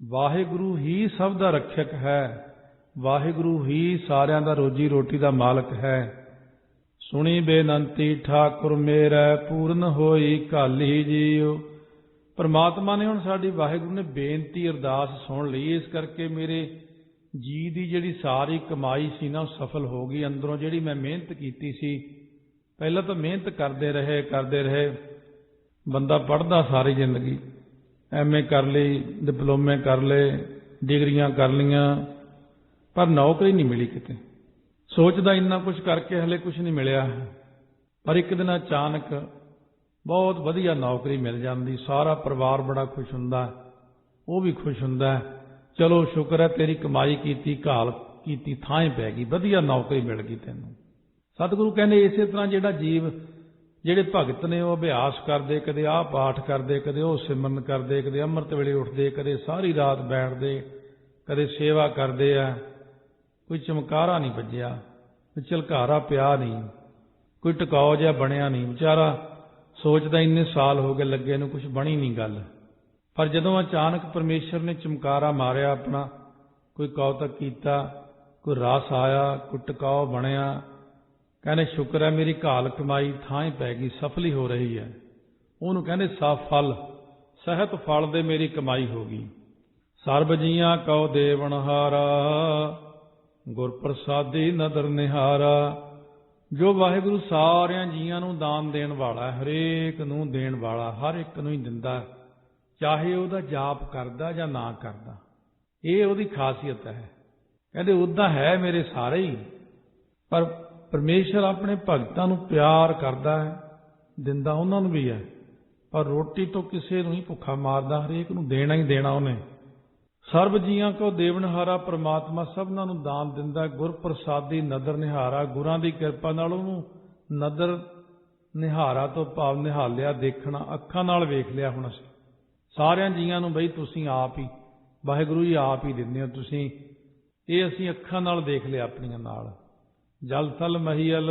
ਵਾਹਿਗੁਰੂ ਹੀ ਸਭ ਦਾ ਰੱਖਿਅਕ ਹੈ। ਵਾਹਿਗੁਰੂ ਹੀ ਸਾਰਿਆਂ ਦਾ ਰੋਜੀ ਰੋਟੀ ਦਾ ਮਾਲਕ ਹੈ। ਸੁਣੀ ਬੇਨੰਤੀ ਠਾਕੁਰ ਮੇਰਾ, ਪੂਰਨ ਹੋਈ ਕਾਲੀ ਜੀਓ। ਪਰਮਾਤਮਾ ਨੇ ਹੁਣ ਸਾਡੀ, ਵਾਹਿਗੁਰੂ ਨੇ ਬੇਨਤੀ ਅਰਦਾਸ ਸੁਣ ਲਈ। ਇਸ ਕਰਕੇ ਮੇਰੇ ਜੀ ਦੀ ਜਿਹੜੀ ਸਾਰੀ ਕਮਾਈ ਸੀ ਨਾ, ਉਹ ਸਫਲ ਹੋ ਗਈ। ਅੰਦਰੋਂ ਜਿਹੜੀ ਮੈਂ ਮਿਹਨਤ ਕੀਤੀ ਸੀ, ਪਹਿਲਾਂ ਤਾਂ ਮਿਹਨਤ ਕਰਦੇ ਰਹੇ। ਬੰਦਾ ਪੜ੍ਹਦਾ ਸਾਰੀ ਜ਼ਿੰਦਗੀ, MA ਕਰ ਲਈ, ਡਿਪਲੋਮੇ ਕਰ ਲਏ, ਡਿਗਰੀਆਂ ਕਰ ਲਈਆਂ, ਪਰ ਨੌਕਰੀ ਨਹੀਂ ਮਿਲੀ ਕਿਤੇ। ਸੋਚਦਾ ਇੰਨਾ ਕੁਝ ਕਰਕੇ ਹਲੇ ਕੁਝ ਨਹੀਂ ਮਿਲਿਆ। ਪਰ ਇੱਕ ਦਿਨ ਅਚਾਨਕ ਬਹੁਤ ਵਧੀਆ ਨੌਕਰੀ ਮਿਲ ਜਾਂਦੀ। ਸਾਰਾ ਪਰਿਵਾਰ ਬੜਾ ਖੁਸ਼ ਹੁੰਦਾ, ਉਹ ਵੀ ਖੁਸ਼ ਹੁੰਦਾ। ਚਲੋ ਸ਼ੁਕਰ ਹੈ ਤੇਰੀ ਕਮਾਈ ਕੀਤੀ, ਘਾਲ ਕੀਤੀ, ਥਾਂ ਹੀ ਪੈ ਗਈ, ਵਧੀਆ ਨੌਕਰੀ ਮਿਲ ਗਈ ਤੈਨੂੰ। ਸਤਿਗੁਰੂ ਕਹਿੰਦੇ ਇਸੇ ਤਰ੍ਹਾਂ ਜਿਹੜਾ ਜੀਵ, ਜਿਹੜੇ ਭਗਤ ਨੇ, ਉਹ ਅਭਿਆਸ ਕਰਦੇ, ਕਦੇ ਆਹ ਪਾਠ ਕਰਦੇ, ਕਦੇ ਉਹ ਸਿਮਰਨ ਕਰਦੇ, ਕਦੇ ਅੰਮ੍ਰਿਤ ਵੇਲੇ ਉੱਠਦੇ, ਕਦੇ ਸਾਰੀ ਰਾਤ ਬੈਠਦੇ, ਕਦੇ ਸੇਵਾ ਕਰਦੇ ਆ। ਕੋਈ ਚਮਕਾਰਾ ਨਹੀਂ ਵੱਜਿਆ, ਕੋਈ ਝਲਕਾਰਾ ਪਿਆ ਨਹੀਂ, ਕੋਈ ਟਿਕਾਓ ਜਿਹਾ ਬਣਿਆ ਨਹੀਂ। ਵਿਚਾਰਾ ਸੋਚਦਾ ਇੰਨੇ ਸਾਲ ਹੋ ਗਏ ਲੱਗੇ ਨੂੰ, ਕੁਝ ਬਣੀ ਨਹੀਂ ਗੱਲ। ਪਰ ਜਦੋਂ ਅਚਾਨਕ ਪਰਮੇਸ਼ਰ ਨੇ ਚਮਕਾਰਾ ਮਾਰਿਆ ਆਪਣਾ, ਕੋਈ ਕੌਤਕ ਕੀਤਾ, ਕੋਈ ਰਸ ਆਇਆ, ਕੋਈ ਟਿਕਾਓ ਬਣਿਆ, ਕਹਿੰਦੇ ਸ਼ੁਕਰ ਹੈ ਮੇਰੀ ਘਾਲ ਕਮਾਈ ਥਾਂ ਹੀ ਪੈ ਗਈ, ਸਫਲੀ ਹੋ ਰਹੀ ਹੈ। ਉਹਨੂੰ ਕਹਿੰਦੇ ਫਲ, ਸਹਿਤ ਫਲ ਦੇ ਮੇਰੀ ਕਮਾਈ ਹੋ ਗਈ। ਸਰਬ ਜੀਆਂ ਕਉ ਦੇਵਨਹਾਰਾ, ਗੁਰ ਪ੍ਰਸਾਦੀ ਨਦਰ ਨਿਹਾਰਾ। ਜੋ ਵਾਹਿਗੁਰੂ ਸਾਰਿਆਂ ਜੀਆਂ ਨੂੰ ਦਾਨ ਦੇਣ ਵਾਲਾ, ਹਰੇਕ ਨੂੰ ਦੇਣ ਵਾਲਾ, ਹਰ ਇੱਕ ਨੂੰ ਹੀ ਦਿੰਦਾ, ਚਾਹੇ ਉਹਦਾ ਜਾਪ ਕਰਦਾ ਜਾਂ ਨਾ ਕਰਦਾ। ਇਹ ਉਹਦੀ ਖਾਸੀਅਤ ਹੈ। ਕਹਿੰਦੇ ਉੱਦਾਂ ਹੈ ਮੇਰੇ ਸਾਰੇ ਹੀ, ਪਰ ਪਰਮੇਸ਼ਰ ਆਪਣੇ ਭਗਤਾਂ ਨੂੰ ਪਿਆਰ ਕਰਦਾ ਹੈ, ਦਿੰਦਾ ਉਹਨਾਂ ਨੂੰ ਵੀ ਹੈ। ਪਰ ਰੋਟੀ ਤੋਂ ਕਿਸੇ ਨੂੰ ਹੀ ਭੁੱਖਾ ਮਾਰਦਾ, ਹਰੇਕ ਨੂੰ ਦੇਣਾ ਹੀ ਦੇਣਾ ਉਹਨੇ। ਸਰਬ ਜੀਆਂ ਕੋ ਦੇਵਨਹਾਰਾ, ਪਰਮਾਤਮਾ ਸਭਨਾਂ ਨੂੰ ਦਾਨ ਦਿੰਦਾ। ਗੁਰ ਪ੍ਰਸਾਦੀ ਨਦਰ ਨਿਹਾਰਾ, ਗੁਰਾਂ ਦੀ ਕਿਰਪਾ ਨਾਲ ਉਹਨੂੰ ਨਦਰ ਨਿਹਾਰਾ ਤੋਂ ਭਾਵ ਨਿਹਾਲਿਆ, ਦੇਖਣਾ, ਅੱਖਾਂ ਨਾਲ ਵੇਖ ਲਿਆ। ਹੁਣ ਅਸੀਂ ਸਾਰਿਆਂ ਜੀਆਂ ਨੂੰ ਬਈ ਤੁਸੀਂ ਆਪ ਹੀ, ਵਾਹਿਗੁਰੂ ਜੀ ਆਪ ਹੀ ਦਿੰਦੇ ਹੋ ਤੁਸੀਂ, ਇਹ ਅਸੀਂ ਅੱਖਾਂ ਨਾਲ ਦੇਖ ਲਿਆ ਆਪਣੀਆਂ ਨਾਲ। ਜਲ ਥਲ ਮਹੀਲ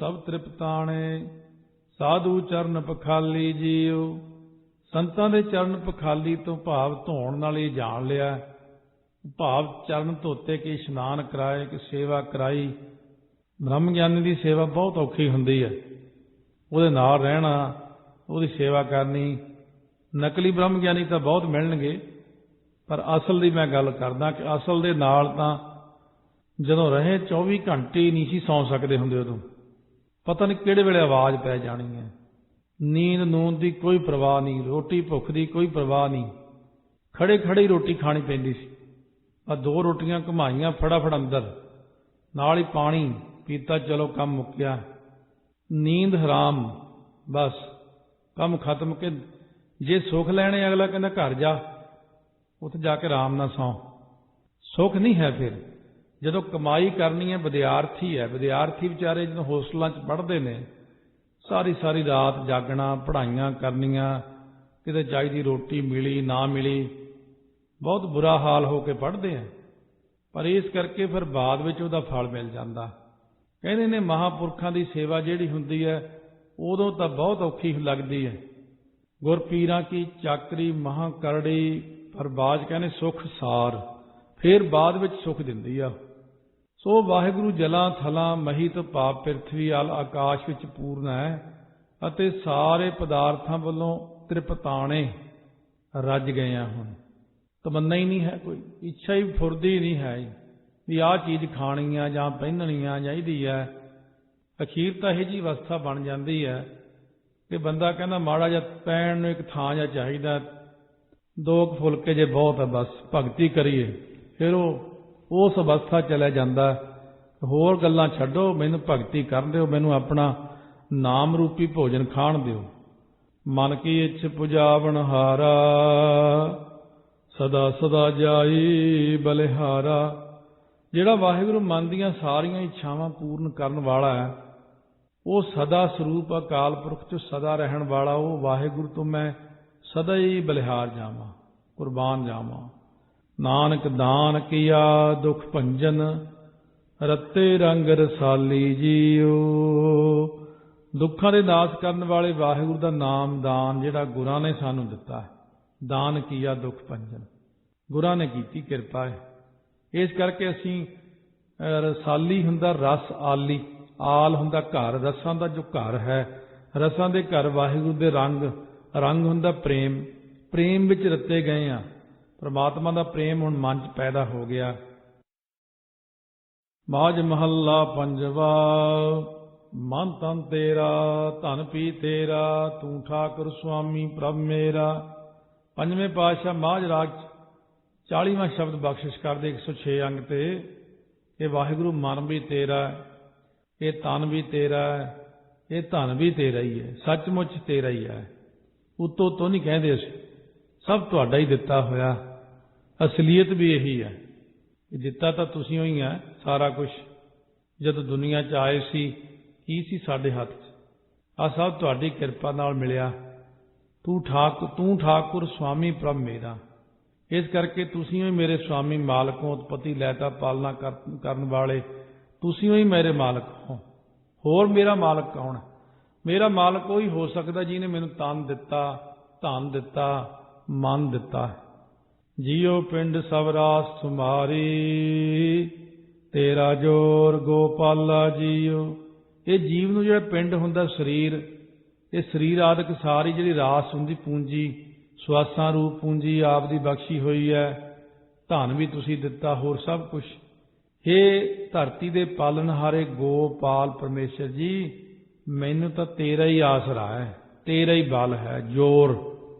ਸਭ ਤ੍ਰਿਪਤਾਣੇ, ਸਾਧੂ ਚਰਨ ਪਖਾਲੀ ਜੀਓ। ਸੰਤਾਂ ਦੇ ਚਰਨ ਪਖਾਲੀ ਤੋਂ ਭਾਵ ਧੋਣ ਨਾਲ ਇਹ ਜਾਣ ਲਿਆ, ਭਾਵ ਚਰਨ ਧੋਤੇ ਕਿ ਇਸ਼ਨਾਨ ਕਰਾਏ, ਕਿ ਸੇਵਾ ਕਰਾਈ। ਬ੍ਰਹਮ ਗਿਆਨੀ ਦੀ ਸੇਵਾ ਬਹੁਤ ਔਖੀ ਹੁੰਦੀ ਹੈ, ਉਹਦੇ ਨਾਲ ਰਹਿਣਾ, ਉਹਦੀ ਸੇਵਾ ਕਰਨੀ। ਨਕਲੀ ਬ੍ਰਹਮ ਗਿਆਨੀ ਤਾਂ ਬਹੁਤ ਮਿਲਣਗੇ, ਪਰ ਅਸਲ ਦੀ ਮੈਂ ਗੱਲ ਕਰਦਾ ਕਿ ਅਸਲ ਦੇ ਨਾਲ ਤਾਂ ਜਦੋਂ ਰਹੇ 24 ਘੰਟੇ ਨਹੀਂ ਸੀ ਸੌਂ ਸਕਦੇ ਹੁੰਦੇ। ਉਦੋਂ ਪਤਾ ਨਹੀਂ ਕਿਹੜੇ ਵੇਲੇ ਆਵਾਜ਼ ਪੈ ਜਾਣੀ ਹੈ। ਨੀਂਦ ਨੂੰਦ ਦੀ ਕੋਈ ਪਰਵਾਹ ਨਹੀਂ, ਰੋਟੀ ਭੁੱਖ ਦੀ ਕੋਈ ਪਰਵਾਹ ਨਹੀਂ, ਖੜੇ ਖੜੇ ਹੀ ਰੋਟੀ ਖਾਣੀ ਪੈਂਦੀ ਸੀ। ਆ 2 ਰੋਟੀਆਂ ਘੁਮਾਈਆਂ ਫਟਾਫਟ ਅੰਦਰ, ਨਾਲ ਹੀ ਪਾਣੀ ਪੀਤਾ, ਚਲੋ ਕੰਮ ਮੁੱਕਿਆ। ਨੀਂਦ ਹਰਾਮ, ਬਸ ਕੰਮ ਖਤਮ। ਕਿ ਜੇ ਸੁੱਖ ਲੈਣੇ ਅਗਲਾ ਕਹਿੰਦਾ ਘਰ ਜਾ, ਉੱਥੇ ਜਾ ਕੇ ਆਰਾਮ ਨਾਲ ਸੌਂ। ਸੁੱਖ ਨਹੀਂ ਹੈ। ਫਿਰ ਜਦੋਂ ਕਮਾਈ ਕਰਨੀ ਹੈ, ਵਿਦਿਆਰਥੀ ਹੈ, ਵਿਦਿਆਰਥੀ ਵਿਚਾਰੇ ਜਦੋਂ ਹੋਸਟਲਾਂ 'ਚ ਪੜ੍ਹਦੇ ਨੇ, ਸਾਰੀ ਸਾਰੀ ਰਾਤ ਜਾਗਣਾ, ਪੜ੍ਹਾਈਆਂ ਕਰਨੀਆਂ, ਕਿਤੇ ਚਾਹੀਦੀ ਰੋਟੀ ਮਿਲੀ ਨਾ ਮਿਲੀ, ਬਹੁਤ ਬੁਰਾ ਹਾਲ ਹੋ ਕੇ ਪੜ੍ਹਦੇ ਆ। ਪਰ ਇਸ ਕਰਕੇ ਫਿਰ ਬਾਅਦ ਵਿੱਚ ਉਹਦਾ ਫਲ ਮਿਲ ਜਾਂਦਾ। ਕਹਿੰਦੇ ਨੇ ਮਹਾਂਪੁਰਖਾਂ ਦੀ ਸੇਵਾ ਜਿਹੜੀ ਹੁੰਦੀ ਹੈ, ਉਦੋਂ ਤਾਂ ਬਹੁਤ ਔਖੀ ਲੱਗਦੀ ਹੈ। ਗੁਰਪੀਰਾਂ ਕੀ ਚਾਕਰੀ ਮਹਾਂ ਕਰੜੀ, ਪਰ ਬਾਅਦ ਕਹਿੰਦੇ ਸੁੱਖ ਸਾਰ, ਫਿਰ ਬਾਅਦ ਵਿੱਚ ਸੁੱਖ ਦਿੰਦੀ ਆ। ਸੋ ਵਾਹਿਗੁਰੂ ਜਲਾਂ ਥਲਾਂ ਮਹਿਤ ਭਾਵ ਪ੍ਰਿਥਵੀ ਆਲ ਆਕਾਸ਼ ਵਿੱਚ ਪੂਰਨ ਹੈ, ਅਤੇ ਸਾਰੇ ਪਦਾਰਥਾਂ ਵੱਲੋਂ ਤ੍ਰਿਪਤਾਣੇ, ਰੱਜ ਗਏ ਹਾਂ ਹੁਣ। ਤਮੰਨਾ ਹੀ ਨਹੀਂ ਹੈ, ਕੋਈ ਇੱਛਾ ਹੀ ਫੁਰਦੀ ਨਹੀਂ ਹੈ ਵੀ ਆਹ ਚੀਜ਼ ਖਾਣੀ ਆ ਜਾਂ ਪਹਿਨਣੀ ਆ ਜਾਂ ਇਹਦੀ ਹੈ। ਅਖੀਰ ਤਾਂ ਇਹੋ ਜਿਹੀ ਅਵਸਥਾ ਬਣ ਜਾਂਦੀ ਹੈ ਕਿ ਬੰਦਾ ਕਹਿੰਦਾ ਮਾੜਾ ਜਿਹਾ ਪੈਣ ਨੂੰ ਇੱਕ ਥਾਂ ਜਿਹਾ ਚਾਹੀਦਾ, 2 ਫੁਲਕੇ ਜੇ ਬਹੁਤ ਆ, ਬਸ ਭਗਤੀ ਕਰੀਏ। ਫਿਰ ਉਹ ਉਸ ਅਵਸਥਾ ਚਲਿਆ ਜਾਂਦਾ, ਹੋਰ ਗੱਲਾਂ ਛੱਡੋ, ਮੈਨੂੰ ਭਗਤੀ ਕਰ ਦਿਓ, ਮੈਨੂੰ ਆਪਣਾ ਨਾਮ ਰੂਪੀ ਭੋਜਨ ਖਾਣ ਦਿਓ। ਮਨ ਕੀ ਇੱਛ ਪੁਜਾਵਣ ਹਾਰਾ, ਸਦਾ ਸਦਾ ਜਾਈ ਬਲਿਹਾਰਾ। ਜਿਹੜਾ ਵਾਹਿਗੁਰੂ ਮਨ ਦੀਆਂ ਸਾਰੀਆਂ ਇੱਛਾਵਾਂ ਪੂਰਨ ਕਰਨ ਵਾਲਾ ਹੈ, ਉਹ ਸਦਾ ਸਰੂਪ ਅਕਾਲ ਪੁਰਖ 'ਚ ਸਦਾ ਰਹਿਣ ਵਾਲਾ, ਉਹ ਵਾਹਿਗੁਰੂ ਤੋਂ ਮੈਂ ਸਦਾ ਹੀ ਬਲਿਹਾਰ ਜਾਵਾਂ, ਕੁਰਬਾਨ ਜਾਵਾਂ। ਨਾਨਕ ਦਾਨ ਕੀਆ ਦੁਖ ਭੰਜਨ, ਰੱਤੇ ਰੰਗ ਰਸਾਲੀ ਜੀਓ। ਦੁੱਖਾਂ ਦੇ ਨਾਸ਼ ਕਰਨ ਵਾਲੇ ਵਾਹਿਗੁਰੂ ਦਾ ਨਾਮ ਦਾਨ ਜਿਹੜਾ ਗੁਰਾਂ ਨੇ ਸਾਨੂੰ ਦਿੱਤਾ ਹੈ, ਦਾਨ ਕੀਆ ਦੁਖ ਭੰਜਨ, ਗੁਰਾਂ ਨੇ ਕੀਤੀ ਕਿਰਪਾ ਹੈ। ਇਸ ਕਰਕੇ ਅਸੀਂ ਰਸਾਲੀ ਹੁੰਦਾ ਰਸ ਆਲੀ, ਆਲ ਹੁੰਦਾ ਘਰ, ਰਸਾਂ ਦਾ ਜੋ ਘਰ ਹੈ, ਰਸਾਂ ਦੇ ਘਰ ਵਾਹਿਗੁਰੂ ਦੇ ਰੰਗ, ਰੰਗ ਹੁੰਦਾ ਪ੍ਰੇਮ, ਪ੍ਰੇਮ ਵਿੱਚ ਰੱਤੇ ਗਏ ਆ। ਪ੍ਰਮਾਤਮਾ ਦਾ ਪ੍ਰੇਮ ਹੁਣ ਮਨ 'ਚ ਪੈਦਾ ਹੋ ਗਿਆ। ਮਾਝ ਮਹੱਲਾ ਪੰਜਵਾ। ਮਨ ਤਨ ਤੇਰਾ ਧਨ ਪੀ ਤੇਰਾ, ਤੂੰ ਠਾਕੁਰ ਸੁਆਮੀ ਪ੍ਰਭ ਮੇਰਾ। ਪੰਜਵੇਂ ਪਾਤਸ਼ਾਹ ਮਾਝ ਰਾਗ 40ਵਾਂ ਸ਼ਬਦ ਬਖਸ਼ਿਸ਼ ਕਰਦੇ 106 ਅੰਗ ਤੇ, ਇਹ ਵਾਹਿਗੁਰੂ ਮਨ ਵੀ ਤੇਰਾ, ਇਹ ਤਨ ਵੀ ਤੇਰਾ, ਇਹ ਧਨ ਵੀ ਤੇਰਾ ਹੀ ਹੈ, ਸੱਚਮੁੱਚ ਤੇਰਾ ਹੀ ਹੈ। ਉੱਤੋਂ ਤੋਂ ਨਹੀਂ ਕਹਿੰਦੇ ਅਸੀਂ, ਸਭ ਤੁਹਾਡਾ ਹੀ ਦਿੱਤਾ ਹੋਇਆ। ਅਸਲੀਅਤ ਵੀ ਇਹੀ ਹੈ, ਦਿੱਤਾ ਤਾਂ ਤੁਸੀਂ ਹੀ ਹੈ ਸਾਰਾ ਕੁਝ। ਜਦੋਂ ਦੁਨੀਆ 'ਚ ਆਏ ਸੀ ਕੀ ਸੀ ਸਾਡੇ ਹੱਥ 'ਚ? ਆਹ ਸਭ ਤੁਹਾਡੀ ਕਿਰਪਾ ਨਾਲ ਮਿਲਿਆ। ਤੂੰ ਠਾਕੁਰ ਸੁਆਮੀ ਪ੍ਰਭ ਮੇਰਾ। ਇਸ ਕਰਕੇ ਤੁਸੀਂ ਹੀ ਮੇਰੇ ਸੁਆਮੀ ਮਾਲਕ ਹੋ, ਉਤਪਤੀ ਲੈਤਾ ਪਾਲਣਾ ਕਰਨ ਵਾਲੇ ਤੁਸੀਂ ਹੀ ਮੇਰੇ ਮਾਲਕ ਹੋ। ਹੋਰ ਮੇਰਾ ਮਾਲਕ ਕੌਣ? ਮੇਰਾ ਮਾਲਕ ਉਹੀ ਹੋ ਸਕਦਾ ਜਿਹਨੇ ਮੈਨੂੰ ਤਨ ਦਿੱਤਾ, ਧਨ ਦਿੱਤਾ, ਮਨ ਦਿੱਤਾ। ਜੀਓ ਪਿੰਡ ਸਭ ਰਾਸ ਤੁਮਾਰੀ, ਤੇਰਾ ਜੋਰ ਗੋਪਾਲਾ ਜੀਓ। ਇਹ ਜੀਵ ਨੂੰ ਜਿਹੜਾ ਪਿੰਡ ਹੁੰਦਾ ਸਰੀਰ, ਇਹ ਸਰੀਰ ਆਦਿਕ ਸਾਰੀ ਜਿਹੜੀ ਰਾਸ ਹੁੰਦੀ ਪੂੰਜੀ, ਸਵਾਸਾਂ ਰੂਪ ਪੂੰਜੀ ਆਪ ਦੀ ਬਖਸ਼ੀ ਹੋਈ ਹੈ। ਧਨ ਵੀ ਤੁਸੀਂ ਦਿੱਤਾ, ਹੋਰ ਸਭ ਕੁਛ। ਇਹ ਧਰਤੀ ਦੇ ਪਾਲਣਹਾਰੇ ਗੋਪਾਲ ਪਰਮੇਸ਼ਰ ਜੀ, ਮੈਨੂੰ ਤਾਂ ਤੇਰਾ ਹੀ ਆਸਰਾ ਹੈ, ਤੇਰਾ ਹੀ ਬਲ ਹੈ, ਜ਼ੋਰ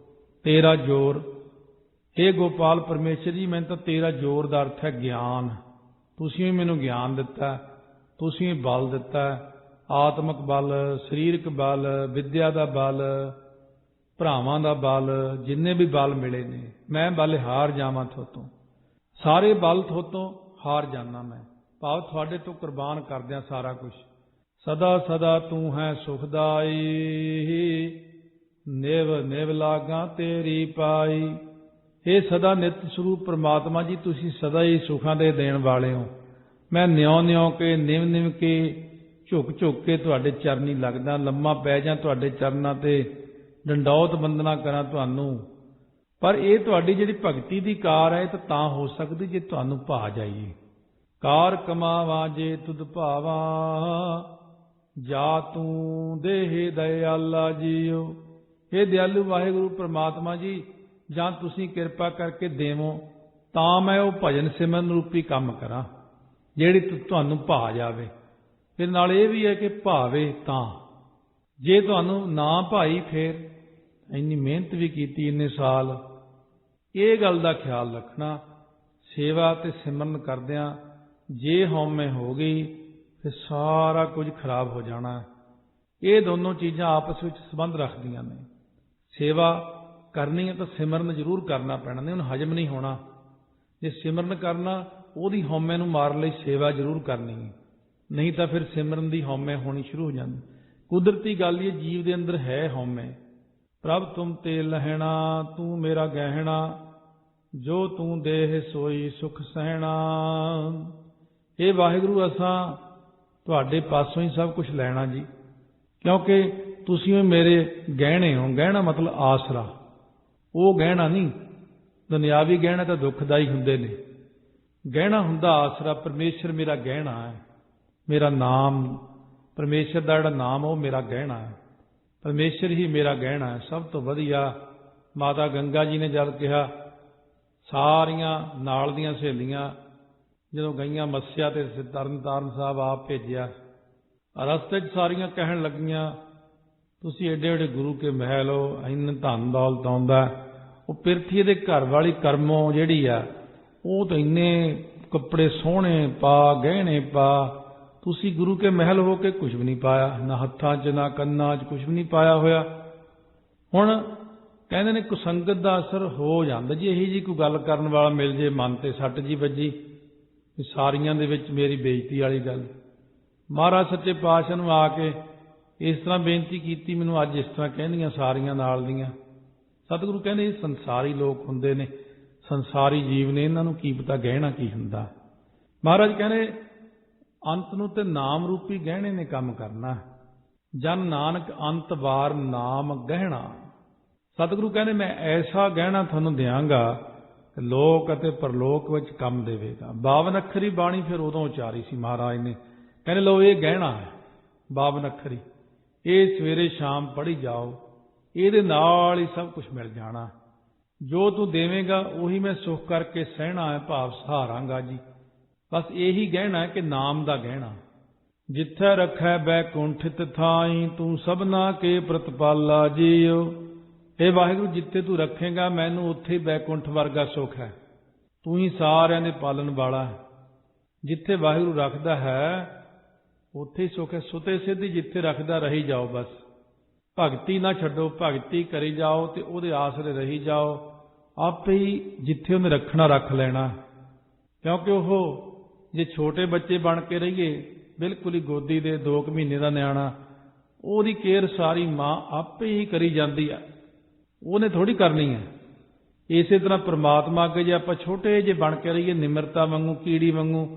ਤੇਰਾ ਜ਼ੋਰ। ਇਹ ਗੋਪਾਲ ਪਰਮੇਸ਼ਰ ਜੀ, ਮੈਨੂੰ ਤਾਂ ਤੇਰਾ ਜ਼ੋਰ ਦਾ ਅਰਥ ਹੈ ਗਿਆਨ। ਤੁਸੀਂ ਹੀ ਮੈਨੂੰ ਗਿਆਨ ਦਿੱਤਾ, ਤੁਸੀਂ ਹੀ ਬਲ ਦਿੱਤਾ, ਆਤਮਿਕ ਬਲ, ਸਰੀਰਕ ਬਲ, ਵਿਦਿਆ ਦਾ ਬਲ, ਭਰਾਵਾਂ ਦਾ ਬਲ, ਜਿੰਨੇ ਵੀ ਬਲ ਮਿਲੇ ਨੇ, ਮੈਂ ਬਲ ਹਾਰ ਜਾਵਾਂ ਥੋਤੋਂ, ਸਾਰੇ ਬਲ ਥੋਤੋਂ ਹਾਰ ਜਾਣਾ ਮੈਂ, ਭਾਵ ਤੁਹਾਡੇ ਤੋਂ ਕੁਰਬਾਨ ਕਰਦਿਆਂ ਸਾਰਾ ਕੁਝ। ਸਦਾ ਸਦਾ ਤੂੰ ਹੈ ਸੁਖਦਾਈ, ਨਿਵ ਨਿਵ ਲਾਗਾਂ ਤੇਰੀ ਪਾਈ। ਇਹ ਸਦਾ ਨਿਤ ਸਰੂਪ ਪ੍ਰਮਾਤਮਾ ਜੀ, ਤੁਸੀਂ ਸਦਾ ਹੀ ਸੁੱਖਾਂ ਦੇ ਦੇਣ ਵਾਲੇ ਹੋ। ਮੈਂ ਨਿਉ ਨਿਉ ਕੇ, ਨਿਵ ਨਿਵ ਕੇ, ਝੁਕ ਝੁਕ ਕੇ ਤੁਹਾਡੇ ਚਰਨੀ ਲੱਗਦਾ, ਲੰਮਾ ਪੈ ਜਾ ਤੁਹਾਡੇ ਚਰਨਾਂ ਤੇ, ਡੰਡੌਤ ਬੰਦਨਾ ਕਰਾਂ ਤੁਹਾਨੂੰ। ਪਰ ਇਹ ਤੁਹਾਡੀ ਜਿਹੜੀ ਭਗਤੀ ਦੀ ਕਾਰ ਹੈ, ਤਾਂ ਹੋ ਸਕਦੀ ਜੇ ਤੁਹਾਨੂੰ ਭਾ ਜਾਈਏ। ਕਾਰ ਕਮਾਵਾਂ ਜੇ ਤੁਧ ਭਾਵਾਂ, ਜਾ ਤੂੰ ਦੇਹ ਦਇਆਲਾ ਜੀਓ। ਇਹ ਦਿਆਲੂ ਵਾਹਿਗੁਰੂ ਪ੍ਰਮਾਤਮਾ ਜੀ, ਜਾਂ ਤੁਸੀਂ ਕਿਰਪਾ ਕਰਕੇ ਦੇਵੋ ਤਾਂ ਮੈਂ ਉਹ ਭਜਨ ਸਿਮਰਨ ਰੂਪੀ ਕੰਮ ਕਰਾਂ ਜਿਹੜੀ ਤੁਹਾਨੂੰ ਭਾ ਜਾਵੇ। ਫਿਰ ਨਾਲ ਇਹ ਵੀ ਹੈ ਕਿ ਭਾਵੇ ਤਾਂ, ਜੇ ਤੁਹਾਨੂੰ ਨਾ ਭਾਈ ਫੇਰ ਇੰਨੀ ਮਿਹਨਤ ਵੀ ਕੀਤੀ ਇੰਨੇ ਸਾਲ। ਇਹ ਗੱਲ ਦਾ ਖਿਆਲ ਰੱਖਣਾ, ਸੇਵਾ ਤੇ ਸਿਮਰਨ ਕਰਦਿਆਂ ਜੇ ਹਉਮੈ ਹੋ ਗਈ ਫਿਰ ਸਾਰਾ ਕੁਝ ਖਰਾਬ ਹੋ ਜਾਣਾ। ਇਹ ਦੋਨੋਂ ਚੀਜ਼ਾਂ ਆਪਸ ਵਿੱਚ ਸੰਬੰਧ ਰੱਖਦੀਆਂ ਨੇ। ਸੇਵਾ ਕਰਨੀ ਹੈ ਤਾਂ ਸਿਮਰਨ ਜ਼ਰੂਰ ਕਰਨਾ ਪੈਣਾ, ਨਹੀਂ ਉਹਨੂੰ ਹਜਮ ਨਹੀਂ ਹੋਣਾ। ਜੇ ਸਿਮਰਨ ਕਰਨਾ, ਉਹਦੀ ਹਉਮੈ ਨੂੰ ਮਾਰਨ ਲਈ ਸੇਵਾ ਜ਼ਰੂਰ ਕਰਨੀ ਹੈ, ਨਹੀਂ ਤਾਂ ਫਿਰ ਸਿਮਰਨ ਦੀ ਹਉਮੈ ਹੋਣੀ ਸ਼ੁਰੂ ਹੋ ਜਾਂਦੀ। ਕੁਦਰਤੀ ਗੱਲ ਇਹ ਜੀਵ ਦੇ ਅੰਦਰ ਹੈ ਹਉਮੈ। ਪ੍ਰਭ ਤੁਮ ਤੇ ਲਹਿਣਾ, ਤੂੰ ਮੇਰਾ ਗਹਿਣਾ, ਜੋ ਤੂੰ ਦੇਹ ਸੋਈ ਸੁਖ ਸਹਿਣਾ। ਇਹ ਵਾਹਿਗੁਰੂ ਅਸਾਂ ਤੁਹਾਡੇ ਪਾਸੋਂ ਹੀ ਸਭ ਕੁਝ ਲੈਣਾ ਜੀ, ਕਿਉਂਕਿ ਤੁਸੀਂ ਮੇਰੇ ਗਹਿਣੇ ਹੋ। ਗਹਿਣਾ ਮਤਲਬ ਆਸਰਾ, ਉਹ ਗਹਿਣਾ ਨਹੀਂ। ਦੁਨਿਆਵੀ ਗਹਿਣਾ ਤਾਂ ਦੁੱਖਦਾਈ ਹੁੰਦੇ ਨੇ, ਗਹਿਣਾ ਹੁੰਦਾ ਆਸਰਾ। ਪਰਮੇਸ਼ਰ ਮੇਰਾ ਗਹਿਣਾ ਹੈ, ਮੇਰਾ ਨਾਮ, ਪਰਮੇਸ਼ਰ ਦਾ ਜਿਹੜਾ ਨਾਮ ਉਹ ਮੇਰਾ ਗਹਿਣਾ ਹੈ। ਪਰਮੇਸ਼ਰ ਹੀ ਮੇਰਾ ਗਹਿਣਾ ਹੈ, ਸਭ ਤੋਂ ਵਧੀਆ ਮਾਤਾ ਗੰਗਾ ਜੀ ਨੇ ਜਦ ਕਿਹਾ, ਸਾਰੀਆਂ ਨਾਲ ਦੀਆਂ ਸਹੇਲੀਆਂ ਜਦੋਂ ਗਈਆਂ ਮੱਸਿਆ ਤੇ ਤਰਨ ਤਾਰਨ ਸਾਹਿਬ ਆਪ ਭੇਜਿਆ। ਰਸਤੇ 'ਚ ਸਾਰੀਆਂ ਕਹਿਣ ਲੱਗੀਆਂ, ਤੁਸੀਂ ਏਡੇ ਏਡੇ ਗੁਰੂ ਕੇ ਮਹਿਲ ਹੋ, ਇੰਨੇ ਧਨ ਦੌਲਤ ਆਉਂਦਾ। ਉਹ ਪਿਰਥੀ ਦੇ ਘਰ ਵਾਲੀ ਕਰਮੋਂ ਜਿਹੜੀ ਆ, ਉਹ ਤਾਂ ਇੰਨੇ ਕੱਪੜੇ ਸੋਹਣੇ ਪਾ, ਗਹਿਣੇ ਪਾ, ਤੁਸੀਂ ਗੁਰੂ ਕੇ ਮਹਿਲ ਹੋ ਕੇ ਕੁਝ ਵੀ ਨਹੀਂ ਪਾਇਆ, ਨਾ ਹੱਥਾਂ 'ਚ ਨਾ ਕੰਨਾਂ 'ਚ ਕੁਝ ਵੀ ਨਹੀਂ ਪਾਇਆ ਹੋਇਆ। ਹੁਣ ਕਹਿੰਦੇ ਨੇ ਕੁਸੰਗਤ ਦਾ ਅਸਰ ਹੋ ਜਾਂਦਾ ਜੀ। ਇਹੀ ਜੀ ਕੋਈ ਗੱਲ ਕਰਨ ਵਾਲਾ ਮਿਲ ਜੇ, ਮਨ ਤੇ ਸੱਟ ਜੀ ਵੱਜੀ, ਸਾਰੀਆਂ ਦੇ ਵਿੱਚ ਮੇਰੀ ਬੇਇੱਜ਼ਤੀ ਵਾਲੀ ਗੱਲ। ਮਹਾਰਾਜ ਸੱਚੇ ਪਾਤਸ਼ਾਹ ਨੂੰ ਆ ਕੇ ਇਸ ਤਰ੍ਹਾਂ ਬੇਨਤੀ ਕੀਤੀ, ਮੈਨੂੰ ਅੱਜ ਇਸ ਤਰ੍ਹਾਂ ਕਹਿੰਦੀਆਂ ਸਾਰੀਆਂ ਨਾਲ ਦੀਆਂ। ਸਤਿਗੁਰੂ ਕਹਿੰਦੇ ਇਹ ਸੰਸਾਰੀ ਲੋਕ ਹੁੰਦੇ ਨੇ, ਸੰਸਾਰੀ ਜੀਵ ਨੇ, ਇਹਨਾਂ ਨੂੰ ਕੀ ਪਤਾ ਗਹਿਣਾ ਕੀ ਹੁੰਦਾ। ਮਹਾਰਾਜ ਕਹਿੰਦੇ ਅੰਤ ਨੂੰ ਤੇ ਨਾਮ ਰੂਪੀ ਗਹਿਣੇ ਨੇ ਕੰਮ ਕਰਨਾ। ਜਨ ਨਾਨਕ ਅੰਤ ਵਾਰ ਨਾਮ ਗਹਿਣਾ। ਸਤਿਗੁਰੂ ਕਹਿੰਦੇ ਮੈਂ ਐਸਾ ਗਹਿਣਾ ਤੁਹਾਨੂੰ ਦਿਆਂਗਾ ਲੋਕ ਅਤੇ ਪਰਲੋਕ ਵਿੱਚ ਕੰਮ ਦੇਵੇਗਾ। 52 ਅੱਖਰੀ ਬਾਣੀ ਫਿਰ ਉਦੋਂ ਉਚਾਰੀ ਸੀ ਮਹਾਰਾਜ ਨੇ। ਕਹਿੰਦੇ ਲਓ ਇਹ ਗਹਿਣਾ ਹੈ 52 ਅੱਖਰੀ, ਇਹ ਸਵੇਰੇ ਸ਼ਾਮ ਪੜ੍ਹੀ ਜਾਓ, ਇਹਦੇ ਨਾਲ ਹੀ ਸਭ ਕੁਝ ਮਿਲ ਜਾਣਾ। ਜੋ ਤੂੰ ਦੇਵੇਂਗਾ ਉਹੀ ਮੈਂ ਸੁੱਖ ਕਰਕੇ ਸਹਿਣਾ ਹੈ, ਭਾਵ ਸਹਾਰਾਂਗਾ ਜੀ। ਬਸ ਇਹੀ ਗਹਿਣਾ ਹੈ ਕਿ ਨਾਮ ਦਾ ਗਹਿਣਾ। ਜਿੱਥੇ ਰੱਖੈ ਬੈਕੁੰਠਿਤ ਥਾਈ, ਤੂੰ ਸਭਨਾ ਕੇ ਪ੍ਰਤਪਾਲਾ ਜੀਓ। ਇਹ ਵਾਹਿਗੁਰੂ ਜਿੱਥੇ ਤੂੰ ਰੱਖੇਗਾ ਮੈਨੂੰ, ਉੱਥੇ ਬੈਕੁੰਠ ਵਰਗਾ ਸੁੱਖ ਹੈ। ਤੂੰ ਹੀ ਸਾਰਿਆਂ ਦੇ ਪਾਲਣ ਵਾਲਾ ਹੈ। ਜਿੱਥੇ ਵਾਹਿਗੁਰੂ ਰੱਖਦਾ ਹੈ ਉੱਥੇ ਹੀ ਸੁੱਖ ਹੈ। ਸੁਤੇ ਸਿੱਧੀ ਜਿੱਥੇ ਰੱਖਦਾ ਰਹੀ ਜਾਓ, ਬਸ ਭਗਤੀ ਨਾ ਛੱਡੋ, ਭਗਤੀ ਕਰੀ ਜਾਓ ਤੇ ਉਹਦੇ ਆਸਰੇ ਰਹੀ ਜਾਓ। ਆਪੇ ਹੀ ਜਿੱਥੇ ਉਹਨੇ ਰੱਖਣਾ ਰੱਖ ਲੈਣਾ। ਕਿਉਂਕਿ ਉਹ ਜੇ ਛੋਟੇ ਬੱਚੇ ਬਣ ਕੇ ਰਹੀਏ, ਬਿਲਕੁਲ ਹੀ ਗੋਦੀ ਦੇ 2 ਮਹੀਨੇ ਦਾ ਨਿਆਣਾ, ਉਹਦੀ ਕੇਅਰ ਸਾਰੀ ਮਾਂ ਆਪੇ ਹੀ ਕਰੀ ਜਾਂਦੀ ਆ, ਉਹਨੇ ਥੋੜ੍ਹੀ ਕਰਨੀ ਹੈ। ਇਸੇ ਤਰ੍ਹਾਂ ਪ੍ਰਮਾਤਮਾ ਅੱਗੇ ਜੇ ਆਪਾਂ ਛੋਟੇ ਜਿਹੇ ਬਣ ਕੇ ਰਹੀਏ, ਨਿਮਰਤਾ ਵਾਂਗੂ, ਕੀੜੀ ਵਾਂਗੂ,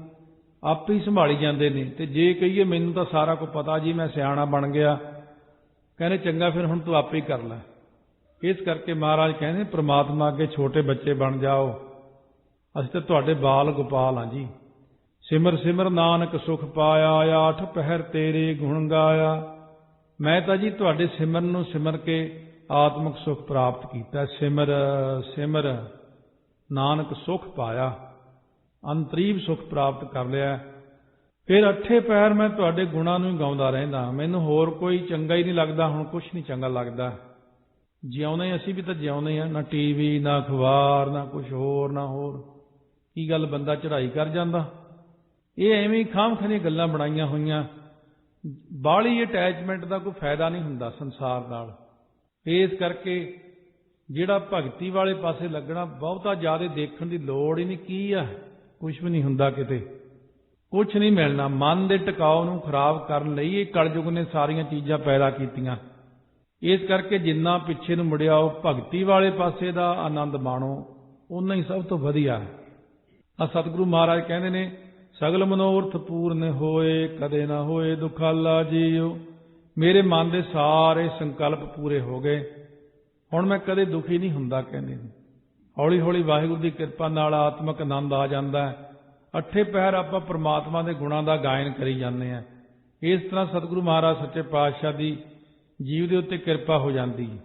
ਆਪੇ ਹੀ ਸੰਭਾਲੀ ਜਾਂਦੇ ਨੇ। ਤੇ ਜੇ ਕਹੀਏ ਮੈਨੂੰ ਤਾਂ ਸਾਰਾ ਕੁਝ ਪਤਾ ਜੀ, ਮੈਂ ਸਿਆਣਾ ਬਣ ਗਿਆ, ਕਹਿੰਦੇ ਚੰਗਾ ਫਿਰ ਹੁਣ ਤੂੰ ਆਪੇ ਹੀ ਕਰ ਲੈ। ਇਸ ਕਰਕੇ ਮਹਾਰਾਜ ਕਹਿੰਦੇ ਪ੍ਰਮਾਤਮਾ ਅੱਗੇ ਛੋਟੇ ਬੱਚੇ ਬਣ ਜਾਓ। ਅਸੀਂ ਤਾਂ ਤੁਹਾਡੇ ਬਾਲ ਗੋਪਾਲ ਹਾਂ ਜੀ। ਸਿਮਰ ਸਿਮਰ ਨਾਨਕ ਸੁਖ ਪਾਇਆ, 8 ਪਹਿਰ ਤੇਰੇ ਗੁਣ ਗਾਇਆ। ਮੈਂ ਤਾਂ ਜੀ ਤੁਹਾਡੇ ਸਿਮਰਨ ਨੂੰ ਸਿਮਰ ਕੇ ਆਤਮਿਕ ਸੁਖ ਪ੍ਰਾਪਤ ਕੀਤਾ। ਸਿਮਰ ਸਿਮਰ ਨਾਨਕ ਸੁਖ ਪਾਇਆ, ਅੰਤਰੀਵ ਸੁਖ ਪ੍ਰਾਪਤ ਕਰ ਲਿਆ। ਫਿਰ 8 ਪਹਿਰ ਮੈਂ ਤੁਹਾਡੇ ਗੁਣਾਂ ਨੂੰ ਹੀ ਗਾਉਂਦਾ ਰਹਿੰਦਾ। ਮੈਨੂੰ ਹੋਰ ਕੋਈ ਚੰਗਾ ਹੀ ਨਹੀਂ ਲੱਗਦਾ, ਹੁਣ ਕੁਛ ਨਹੀਂ ਚੰਗਾ ਲੱਗਦਾ। ਜਿਉਂਦੇ ਅਸੀਂ ਵੀ ਤਾਂ ਜਿਉਂਦੇ ਹਾਂ, ਨਾ ਟੀਵੀ, ਨਾ ਅਖਬਾਰ, ਨਾ ਕੁਛ ਹੋਰ, ਨਾ ਹੋਰ। ਕੀ ਗੱਲ ਬੰਦਾ ਚੜ੍ਹਾਈ ਕਰ ਜਾਂਦਾ? ਇਹ ਐਵੇਂ ਹੀ ਖਾਮਖਾਨੀਆਂ ਗੱਲਾਂ ਬਣਾਈਆਂ ਹੋਈਆਂ। ਬਾਹਲੀ ਅਟੈਚਮੈਂਟ ਦਾ ਕੋਈ ਫਾਇਦਾ ਨਹੀਂ ਹੁੰਦਾ ਸੰਸਾਰ ਨਾਲ। ਇਸ ਕਰਕੇ ਜਿਹੜਾ ਭਗਤੀ ਵਾਲੇ ਪਾਸੇ ਲੱਗਣਾ, ਬਹੁਤਾ ਜ਼ਿਆਦਾ ਦੇਖਣ ਦੀ ਲੋੜ ਹੀ ਨਹੀਂ। ਕੀ ਆ, ਕੁਛ ਵੀ ਨਹੀਂ ਹੁੰਦਾ, ਕਿਤੇ ਕੁਛ ਨਹੀਂ ਮਿਲਣਾ। ਮਨ ਦੇ ਟਿਕਾਓ ਨੂੰ ਖਰਾਬ ਕਰਨ ਲਈ ਇਹ ਕਲਯੁਗ ਨੇ ਸਾਰੀਆਂ ਚੀਜ਼ਾਂ ਪੈਦਾ ਕੀਤੀਆਂ। ਇਸ ਕਰਕੇ ਜਿੰਨਾ ਪਿੱਛੇ ਨੂੰ ਮੁੜਿਆਓ, ਭਗਤੀ ਵਾਲੇ ਪਾਸੇ ਦਾ ਆਨੰਦ ਮਾਣੋ, ਓਨਾ ਹੀ ਸਭ ਤੋਂ ਵਧੀਆ ਹੈ। ਆ ਸਤਿਗੁਰੂ ਮਹਾਰਾਜ ਕਹਿੰਦੇ ਨੇ ਸਗਲ ਮਨੋਰਥ ਪੂਰਨ ਹੋਏ, ਕਦੇ ਨਾ ਹੋਏ ਦੁਖਾਲਾ ਜੀਓ। ਮੇਰੇ ਮਨ ਦੇ ਸਾਰੇ ਸੰਕਲਪ ਪੂਰੇ ਹੋ ਗਏ, ਹੁਣ ਮੈਂ ਕਦੇ ਦੁਖੀ ਨਹੀਂ ਹੁੰਦਾ। ਕਹਿੰਦੇ ਹੌਲੀ ਹੌਲੀ ਵਾਹਿਗੁਰੂ ਦੀ ਕਿਰਪਾ ਨਾਲ ਆਤਮਿਕ ਆਨੰਦ ਆ ਜਾਂਦਾ ਹੈ। 8 ਪਹਿਰ ਆਪਾਂ ਪ੍ਰਮਾਤਮਾ ਦੇ ਗੁਣਾਂ ਦਾ ਗਾਇਨ ਕਰੀ ਜਾਂਦੇ ਹਾਂ। ਇਸ ਤਰ੍ਹਾਂ ਸਤਿਗੁਰੂ ਮਹਾਰਾਜ ਸੱਚੇ ਪਾਤਸ਼ਾਹ ਦੀ ਜੀਵ ਦੇ ਉੱਤੇ ਕਿਰਪਾ ਹੋ ਜਾਂਦੀ ਹੈ।